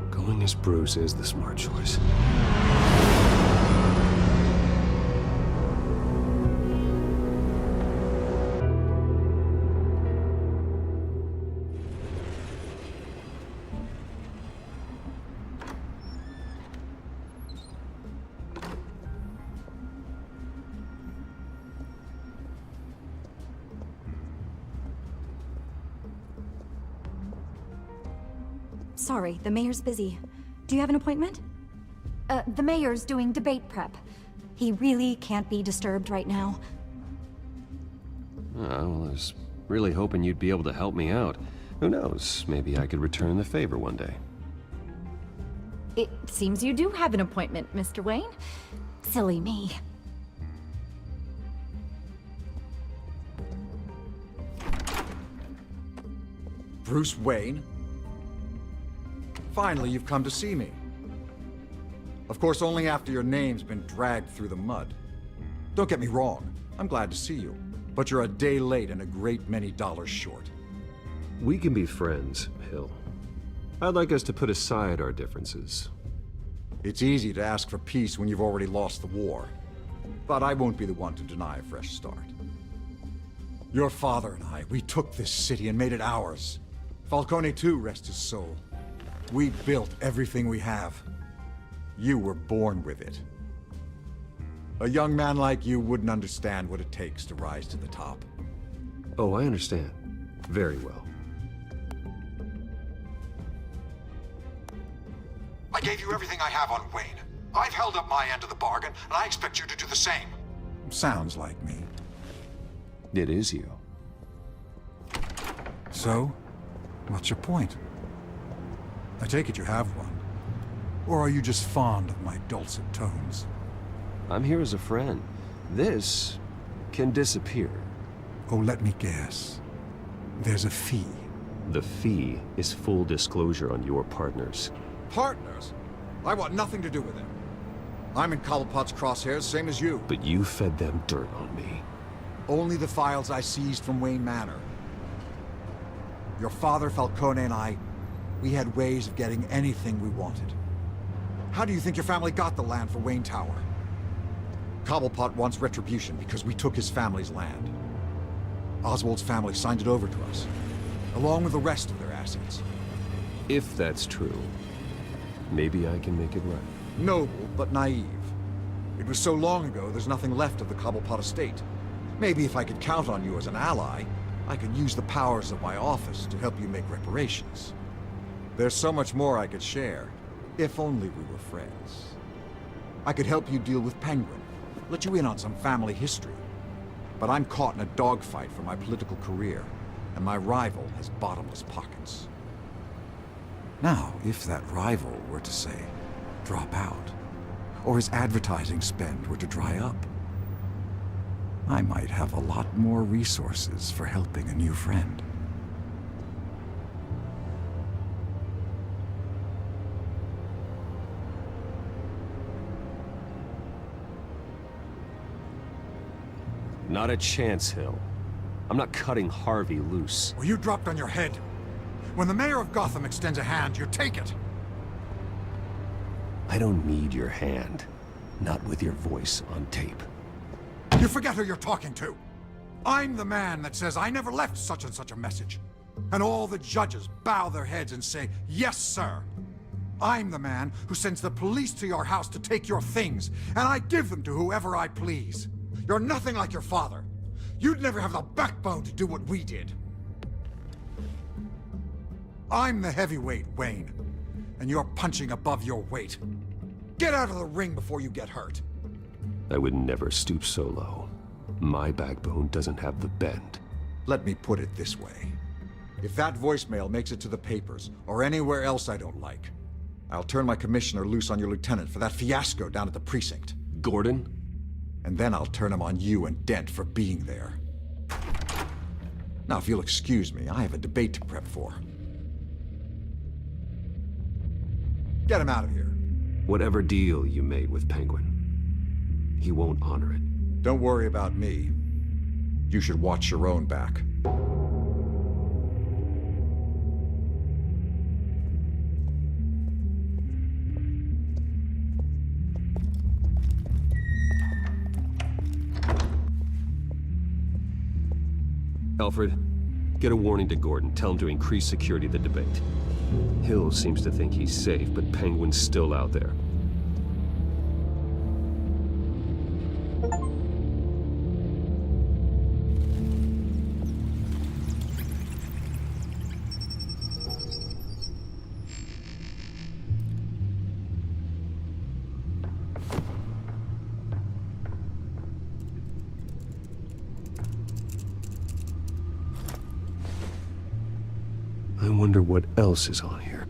Going as Bruce is the smart choice. Sorry, the mayor's busy. Do you have an appointment? The mayor's doing debate prep. He really can't be disturbed right now. Oh, well, I was really hoping you'd be able to help me out. Who knows, maybe I could return the favor one day. It seems you do have an appointment, Mr. Wayne. Silly me. Bruce Wayne? Finally, you've come to see me. Of course, only after your name's been dragged through the mud. Don't get me wrong, I'm glad to see you. But you're a day late and a great many dollars short. We can be friends, Hill. I'd like us to put aside our differences. It's easy to ask for peace when you've already lost the war. But I won't be the one to deny a fresh start. Your father and I, we took this city and made it ours. Falcone too, rest his soul. We built everything we have. You were born with it. A young man like you wouldn't understand what it takes to rise to the top. Oh, I understand. Very well. I gave you everything I have on Wayne. I've held up my end of the bargain, and I expect you to do the same. Sounds like me. It is you. So, what's your point? I take it you have one. Or are you just fond of my dulcet tones? I'm here as a friend. This can disappear. Oh, let me guess. There's a fee. The fee is full disclosure on your partners. Partners? I want nothing to do with them. I'm in Cobblepot's crosshairs, same as you. But you fed them dirt on me. Only the files I seized from Wayne Manor. Your father, Falcone, and I, we had ways of getting anything we wanted. How do you think your family got the land for Wayne Tower? Cobblepot wants retribution because we took his family's land. Oswald's family signed it over to us, along with the rest of their assets. If that's true, maybe I can make it right. Noble, but naive. It was so long ago, there's nothing left of the Cobblepot estate. Maybe if I could count on you as an ally, I could use the powers of my office to help you make reparations. There's so much more I could share, if only we were friends. I could help you deal with Penguin, let you in on some family history. But I'm caught in a dogfight for my political career, and my rival has bottomless pockets. Now, if that rival were to say, drop out, or his advertising spend were to dry up, I might have a lot more resources for helping a new friend. Not a chance, Hill. I'm not cutting Harvey loose. Well, you dropped on your head. When the mayor of Gotham extends a hand, you take it. I don't need your hand. Not with your voice on tape. You forget who you're talking to. I'm the man that says I never left such and such a message. And all the judges bow their heads and say, yes, sir. I'm the man who sends the police to your house to take your things, and I give them to whoever I please. You're nothing like your father. You'd never have the backbone to do what we did. I'm the heavyweight, Wayne, and you're punching above your weight. Get out of the ring before you get hurt. I would never stoop so low. My backbone doesn't have the bend. Let me put it this way. If that voicemail makes it to the papers, or anywhere else I don't like, I'll turn my commissioner loose on your lieutenant for that fiasco down at the precinct. Gordon? And then I'll turn him on you and Dent for being there. Now, if you'll excuse me, I have a debate to prep for. Get him out of here. Whatever deal you made with Penguin, he won't honor it. Don't worry about me. You should watch your own back. Alfred, get a warning to Gordon. Tell him to increase security of the debate. Hill seems to think he's safe, but Penguin's still out there. I wonder what else is on here.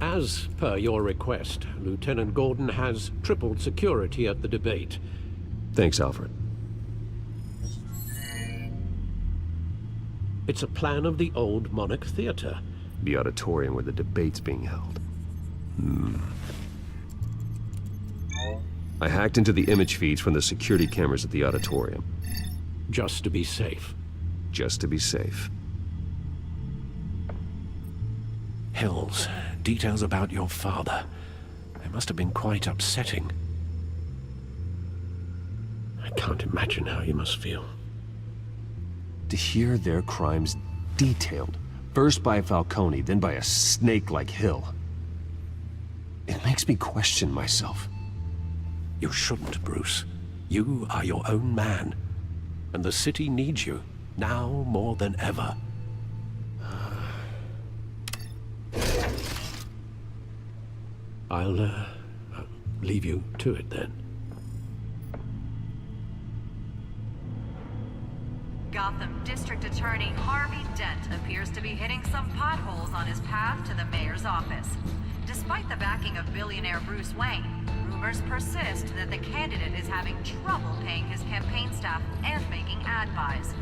As per your request, Lieutenant Gordon has tripled security at the debate. Thanks, Alfred. It's a plan of the old Monarch Theater. The auditorium where the debate's being held. I hacked into the image feeds from the security cameras at the auditorium. Just to be safe. Just to be safe. Hills, details about your father. They must have been quite upsetting. I can't imagine how you must feel. To hear their crimes detailed, first by Falcone, then by a snake like Hill. It makes me question myself. You shouldn't, Bruce. You are your own man. And the city needs you, now more than ever. I'll leave you to it then. Gotham District Attorney Harvey Dent appears to be hitting some potholes on his path to the mayor's office. Despite the backing of billionaire Bruce Wayne, rumors persist that the candidate is having trouble paying his campaign staff and making ad buys.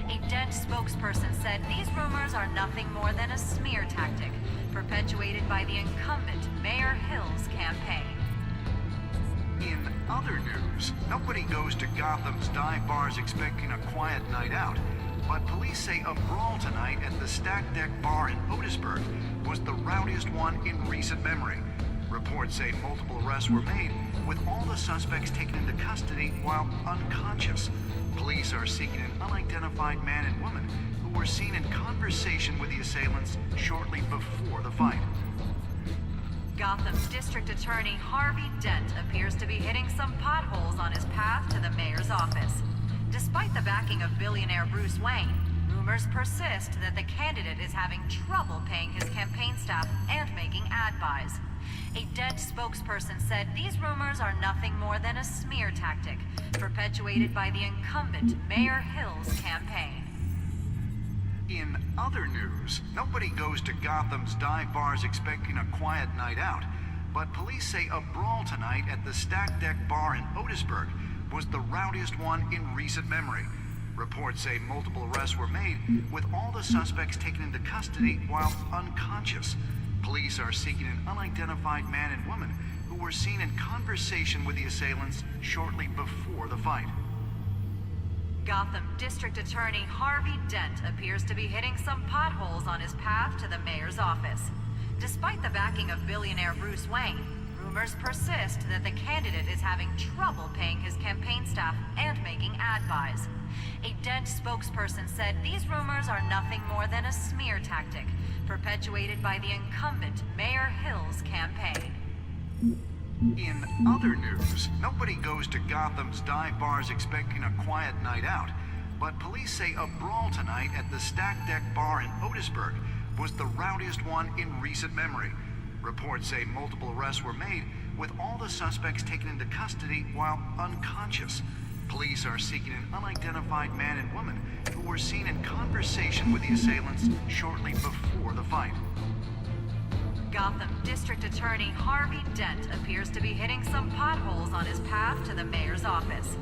A Dent spokesperson said these rumors are nothing more than a smear tactic perpetuated by the incumbent Mayor Hill's campaign. In other news, nobody goes to Gotham's dive bars expecting a quiet night out, but police say a brawl tonight at the Stack Deck Bar in Otisburg was the rowdiest one in recent memory. Reports say multiple arrests were made, with all the suspects taken into custody while unconscious. Police are seeking an unidentified man and woman who were seen in conversation with the assailants shortly before the fight. Gotham District Attorney Harvey Dent appears to be hitting some potholes on his path to the mayor's office. Despite the backing of billionaire Bruce Wayne, rumors persist that the candidate is having trouble paying his campaign staff and making ad buys. A Dent spokesperson said these rumors are nothing more than a smear tactic perpetuated by the incumbent Mayor Hill's campaign. In other news, nobody goes to Gotham's dive bars expecting a quiet night out, but police say a brawl tonight at the Stack Deck Bar in Otisburg was the rowdiest one in recent memory. Reports say multiple arrests were made, with all the suspects taken into custody while unconscious. Police are seeking an unidentified man and woman who were seen in conversation with the assailants shortly before the fight. Gotham District Attorney Harvey Dent appears to be hitting some potholes on his path to the mayor's office. Despite the backing of billionaire Bruce Wayne, rumors persist that the candidate is having trouble paying his campaign staff and making ad buys. A Dent spokesperson said these rumors are nothing more than a smear tactic perpetuated by the incumbent Mayor Hill's campaign. In other news, nobody goes to Gotham's dive bars expecting a quiet night out, but police say a brawl tonight at the Stack Deck Bar in Otisburg was the rowdiest one in recent memory. Reports say multiple arrests were made, with all the suspects taken into custody while unconscious. Police are seeking an unidentified man and woman who were seen in conversation with the assailants shortly before the fight. Gotham District Attorney Harvey Dent appears to be hitting some potholes on his path to the mayor's office.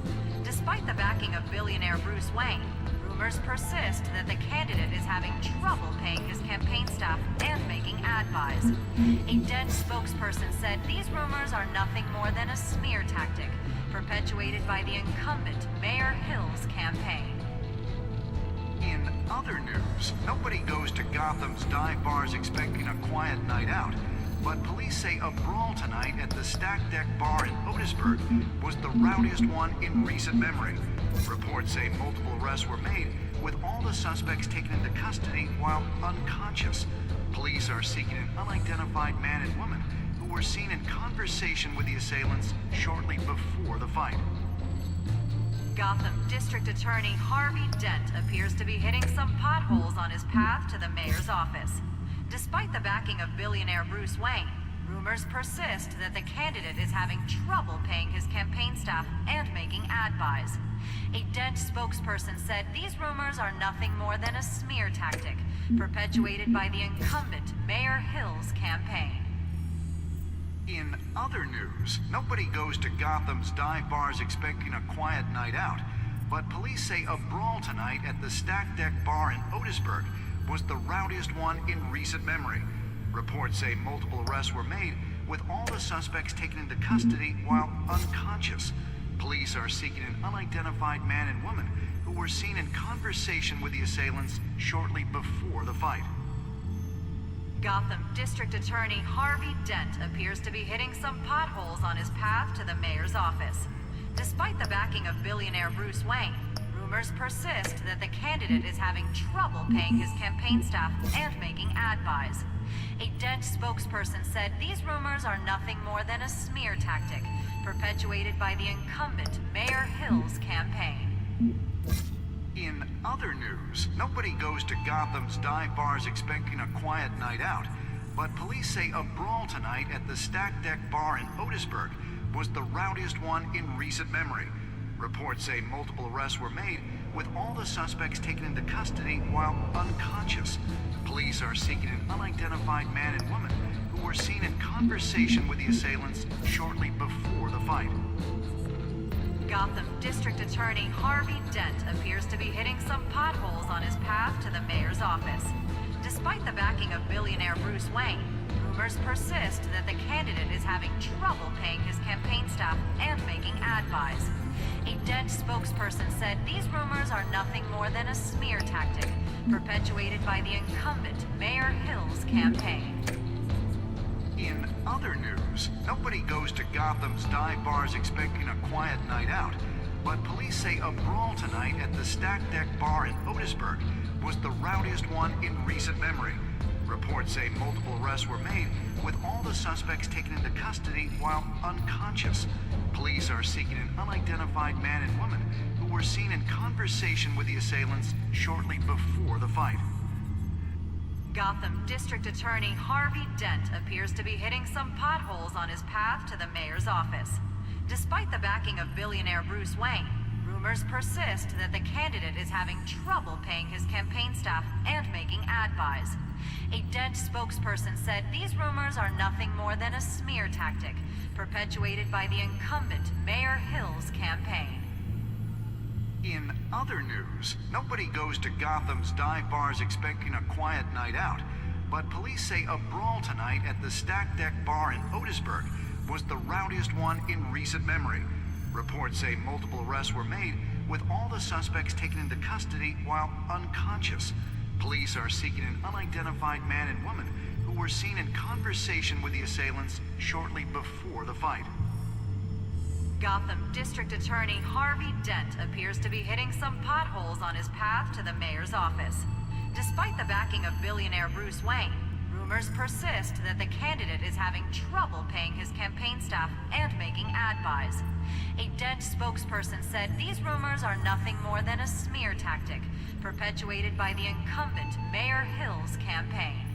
Despite the backing of billionaire Bruce Wayne, rumors persist that the candidate is having trouble paying his campaign staff and making ad buys. A Dent spokesperson said these rumors are nothing more than a smear tactic perpetuated by the incumbent Mayor Hill's campaign. In other news, nobody goes to Gotham's dive bars expecting a quiet night out, but police say a brawl tonight at the Stack Deck Bar in Otisburg was the rowdiest one in recent memory. Reports say multiple arrests were made, with all the suspects taken into custody while unconscious. Police are seeking an unidentified man and woman who were seen in conversation with the assailants shortly before the fight. Gotham District Attorney Harvey Dent appears to be hitting some potholes on his path to the mayor's office. Despite the backing of billionaire Bruce Wayne, rumors persist that the candidate is having trouble paying his campaign staff and making ad buys. A Dent spokesperson said these rumors are nothing more than a smear tactic perpetuated by the incumbent Mayor Hill's campaign. In other news, nobody goes to Gotham's dive bars expecting a quiet night out, but police say a brawl tonight at the Stack Deck Bar in Otisburg was the rowdiest one in recent memory. Reports say multiple arrests were made, with all the suspects taken into custody while unconscious. Police are seeking an unidentified man and woman who were seen in conversation with the assailants shortly before the fight. Gotham District Attorney Harvey Dent appears to be hitting some potholes on his path to the mayor's office. Despite the backing of billionaire Bruce Wayne, rumors persist that the candidate is having trouble paying his campaign staff and making ad buys. A Dent spokesperson said these rumors are nothing more than a smear tactic perpetuated by the incumbent Mayor Hill's campaign. In other news, nobody goes to Gotham's dive bars expecting a quiet night out, but police say a brawl tonight at the Stack Deck Bar in Otisburg was the rowdiest one in recent memory. Reports say multiple arrests were made, with all the suspects taken into custody while unconscious. Police are seeking an unidentified man and woman who were seen in conversation with the assailants shortly before the fight. Gotham District Attorney Harvey Dent appears to be hitting some potholes on his path to the mayor's office. Despite the backing of billionaire Bruce Wayne, rumors persist that the candidate is having trouble paying his campaign staff and making ad buys. A Dent spokesperson said these rumors are nothing more than a smear tactic perpetuated by the incumbent Mayor Hill's campaign. In other news, nobody goes to Gotham's dive bars expecting a quiet night out, but police say a brawl tonight at the Stack Deck Bar in Otisburg was the rowdiest one in recent memory. Reports say multiple arrests were made, with all the suspects taken into custody while unconscious. Police are seeking an unidentified man and woman who were seen in conversation with the assailants shortly before the fight. Gotham District Attorney Harvey Dent appears to be hitting some potholes on his path to the mayor's office. Despite the backing of billionaire Bruce Wayne, rumors persist that the candidate is having trouble paying his campaign staff and making ad buys. A Dent spokesperson said these rumors are nothing more than a smear tactic perpetuated by the incumbent Mayor Hill's campaign. In other news, nobody goes to Gotham's dive bars expecting a quiet night out, but police say a brawl tonight at the Stack Deck Bar in Otisburg was the rowdiest one in recent memory. Reports say multiple arrests were made, with all the suspects taken into custody while unconscious. Police are seeking an unidentified man and woman who were seen in conversation with the assailants shortly before the fight. Gotham District Attorney Harvey Dent appears to be hitting some potholes on his path to the mayor's office. Despite the backing of billionaire Bruce Wayne, rumors persist that the candidate is having trouble paying his campaign staff and making ad buys. A Dent spokesperson said these rumors are nothing more than a smear tactic perpetuated by the incumbent Mayor Hill's campaign.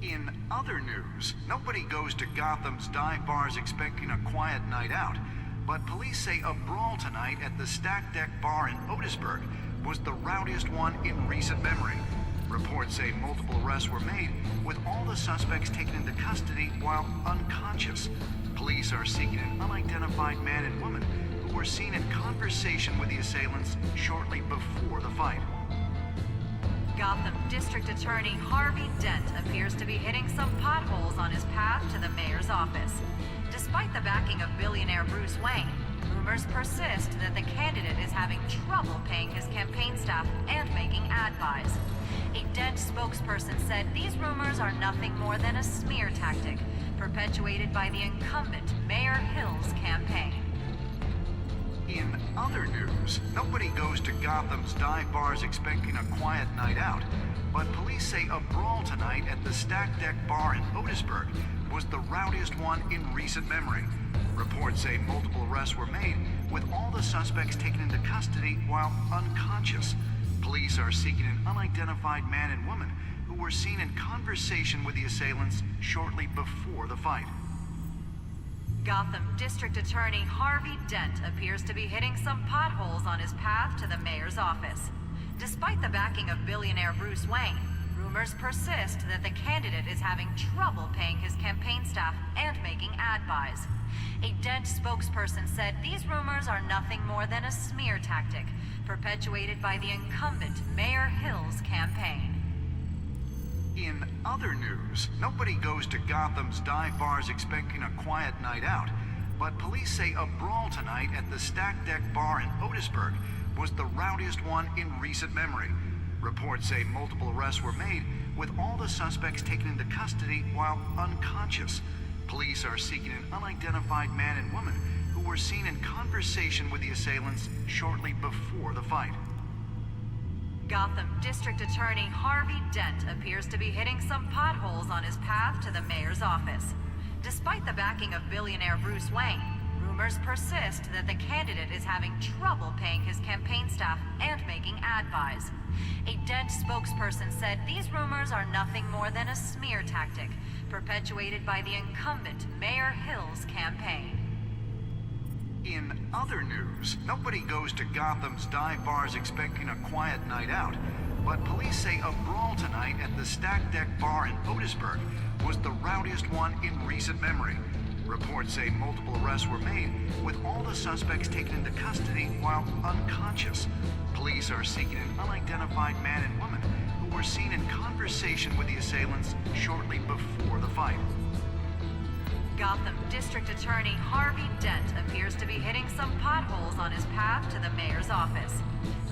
In other news, nobody goes to Gotham's dive bars expecting a quiet night out, but police say a brawl tonight at the Stack Deck Bar in Otisburg was the rowdiest one in recent memory. Reports say multiple arrests were made, with all the suspects taken into custody while unconscious. Police are seeking an unidentified man and woman who were seen in conversation with the assailants shortly before the fight. Gotham District Attorney Harvey Dent appears to be hitting some potholes on his path to the mayor's office. Despite the backing of billionaire Bruce Wayne, rumors persist that the candidate is having trouble paying his campaign staff and making ad buys. A Dent spokesperson said these rumors are nothing more than a smear tactic perpetuated by the incumbent Mayor Hill's campaign. In other news, nobody goes to Gotham's dive bars expecting a quiet night out, but police say a brawl tonight at the Stack Deck Bar in Otisburg was the rowdiest one in recent memory. Reports say multiple arrests were made, with all the suspects taken into custody while unconscious. Police are seeking an unidentified man and woman who were seen in conversation with the assailants shortly before the fight. Gotham District Attorney Harvey Dent appears to be hitting some potholes on his path to the mayor's office. Despite the backing of billionaire Bruce Wayne, rumors persist that the candidate is having trouble paying his campaign staff and making ad buys. A Dent spokesperson said these rumors are nothing more than a smear tactic perpetuated by the incumbent Mayor Hill's campaign. In other news, nobody goes to Gotham's dive bars expecting a quiet night out, but police say a brawl tonight at the Stack Deck Bar in Otisburg was the rowdiest one in recent memory. Reports say multiple arrests were made, with all the suspects taken into custody while unconscious. Police are seeking an unidentified man and woman who were seen in conversation with the assailants shortly before the fight. Gotham District Attorney Harvey Dent appears to be hitting some potholes on his path to the mayor's office. Despite the backing of billionaire Bruce Wayne, rumors persist that the candidate is having trouble paying his campaign staff and making ad buys. A Dent spokesperson said these rumors are nothing more than a smear tactic perpetuated by the incumbent Mayor Hill's campaign. In other news, nobody goes to Gotham's dive bars expecting a quiet night out, but police say a brawl tonight at the Stack Deck Bar in Otisburg was the rowdiest one in recent memory. Reports say multiple arrests were made, with all the suspects taken into custody while unconscious. Police are seeking an unidentified man and woman who were seen in conversation with the assailants shortly before the fight. Gotham District Attorney Harvey Dent appears to be hitting some potholes on his path to the mayor's office.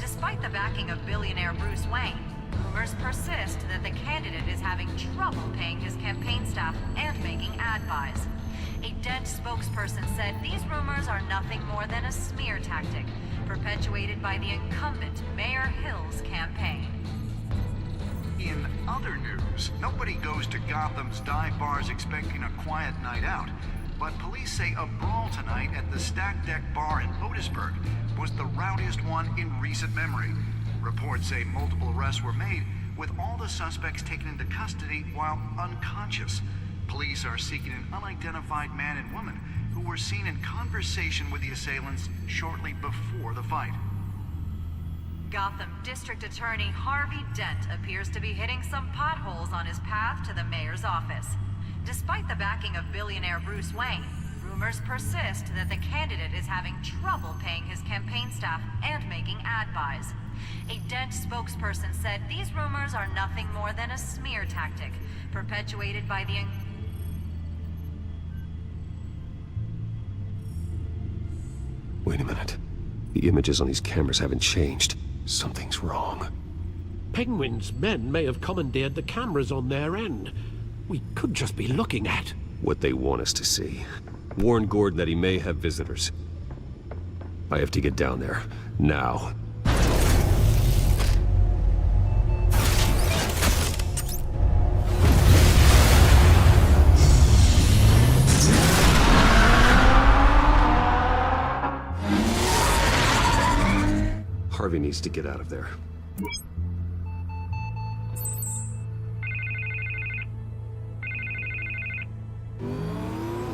Despite the backing of billionaire Bruce Wayne, rumors persist that the candidate is having trouble paying his campaign staff and making ad buys. A Dent spokesperson said these rumors are nothing more than a smear tactic perpetuated by the incumbent Mayor Hill's campaign. In other news, nobody goes to Gotham's dive bars expecting a quiet night out, but police say a brawl tonight at the Stack Deck Bar in Otisburg was the rowdiest one in recent memory. Reports say multiple arrests were made, with all the suspects taken into custody while unconscious. Police are seeking an unidentified man and woman who were seen in conversation with the assailants shortly before the fight. Gotham District Attorney Harvey Dent appears to be hitting some potholes on his path to the mayor's office. Despite the backing of billionaire Bruce Wayne, rumors persist that the candidate is having trouble paying his campaign staff and making ad buys. A Dent spokesperson said these rumors are nothing more than a smear tactic perpetuated by the Wait a minute. The images on these cameras haven't changed. Something's wrong. Penguin's men may have commandeered the cameras on their end. We could just be looking at what they want us to see. Warn Gordon that he may have visitors. I have to get down there. Now. Harvey needs to get out of there.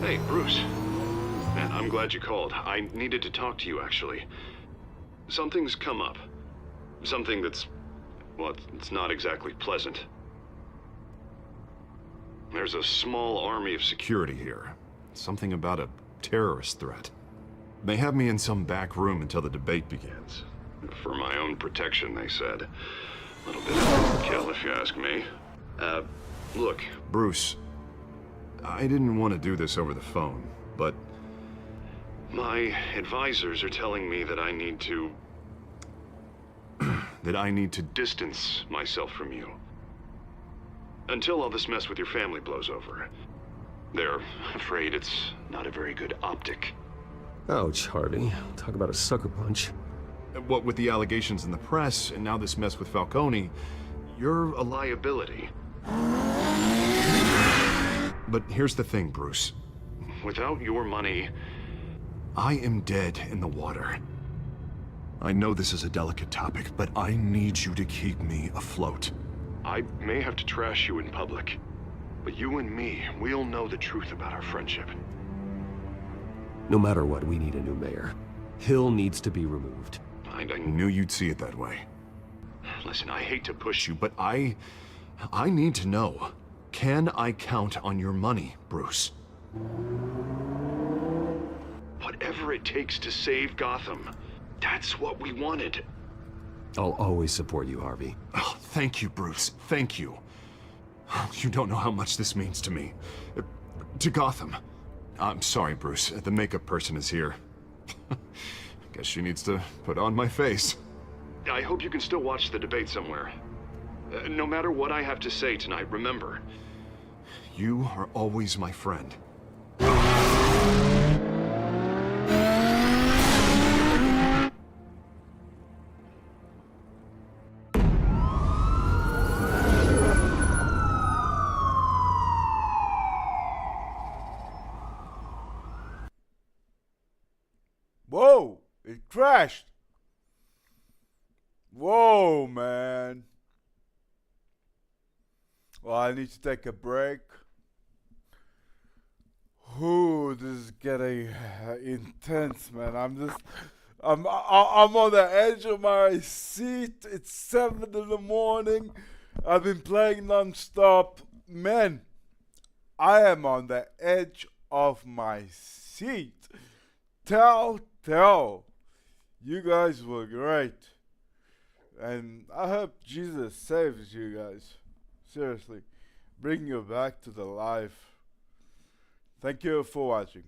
Hey, Bruce. Man, I'm glad you called. I needed to talk to you, actually. Something's come up. Something that's... well, it's not exactly pleasant. There's a small army of Security here. Something about a terrorist threat. They have me in some back room until the debate begins. For my own protection, they said. A little bit of overkill, if you ask me. Look. Bruce, I didn't want to do this over the phone, but... my advisors are telling me that I need to... that I need to distance myself from you. Until all this mess with your family blows over. They're afraid it's not a very good optic. Ouch, Harvey. Talk about a sucker punch. What with the allegations in the press, and now this mess with Falcone, you're a liability. But here's the thing, Bruce. Without your money... I am dead in the water. I know this is a delicate topic, but I need you to keep me afloat. I may have to trash you in public, but you and me, we'll know the truth about our friendship. No matter what, we need a new mayor. Hill needs to be removed. I knew you'd see it that way. Listen, I hate to push you, but I I need to know. Can I count on your money, Bruce? Whatever it takes to save Gotham. That's what we wanted. I'll always support you, Harvey. Oh, thank you, Bruce. Thank you. You don't know how much this means to me. To Gotham. I'm sorry, Bruce. The makeup person is here. Guess she needs to put on my face. I hope you can still watch the debate somewhere. No matter what I have to say tonight, remember. You are always my friend. Whoa! It crashed! Whoa, man. Well, I need to take a break. Ooh, this is getting intense, man. I'm on the edge of my seat. It's 7 in the morning. I've been playing non-stop. Man, I am on the edge of my seat. Telltale. You guys were great. And I hope Jesus saves you guys. Seriously. Bring you back to the life. Thank you for watching.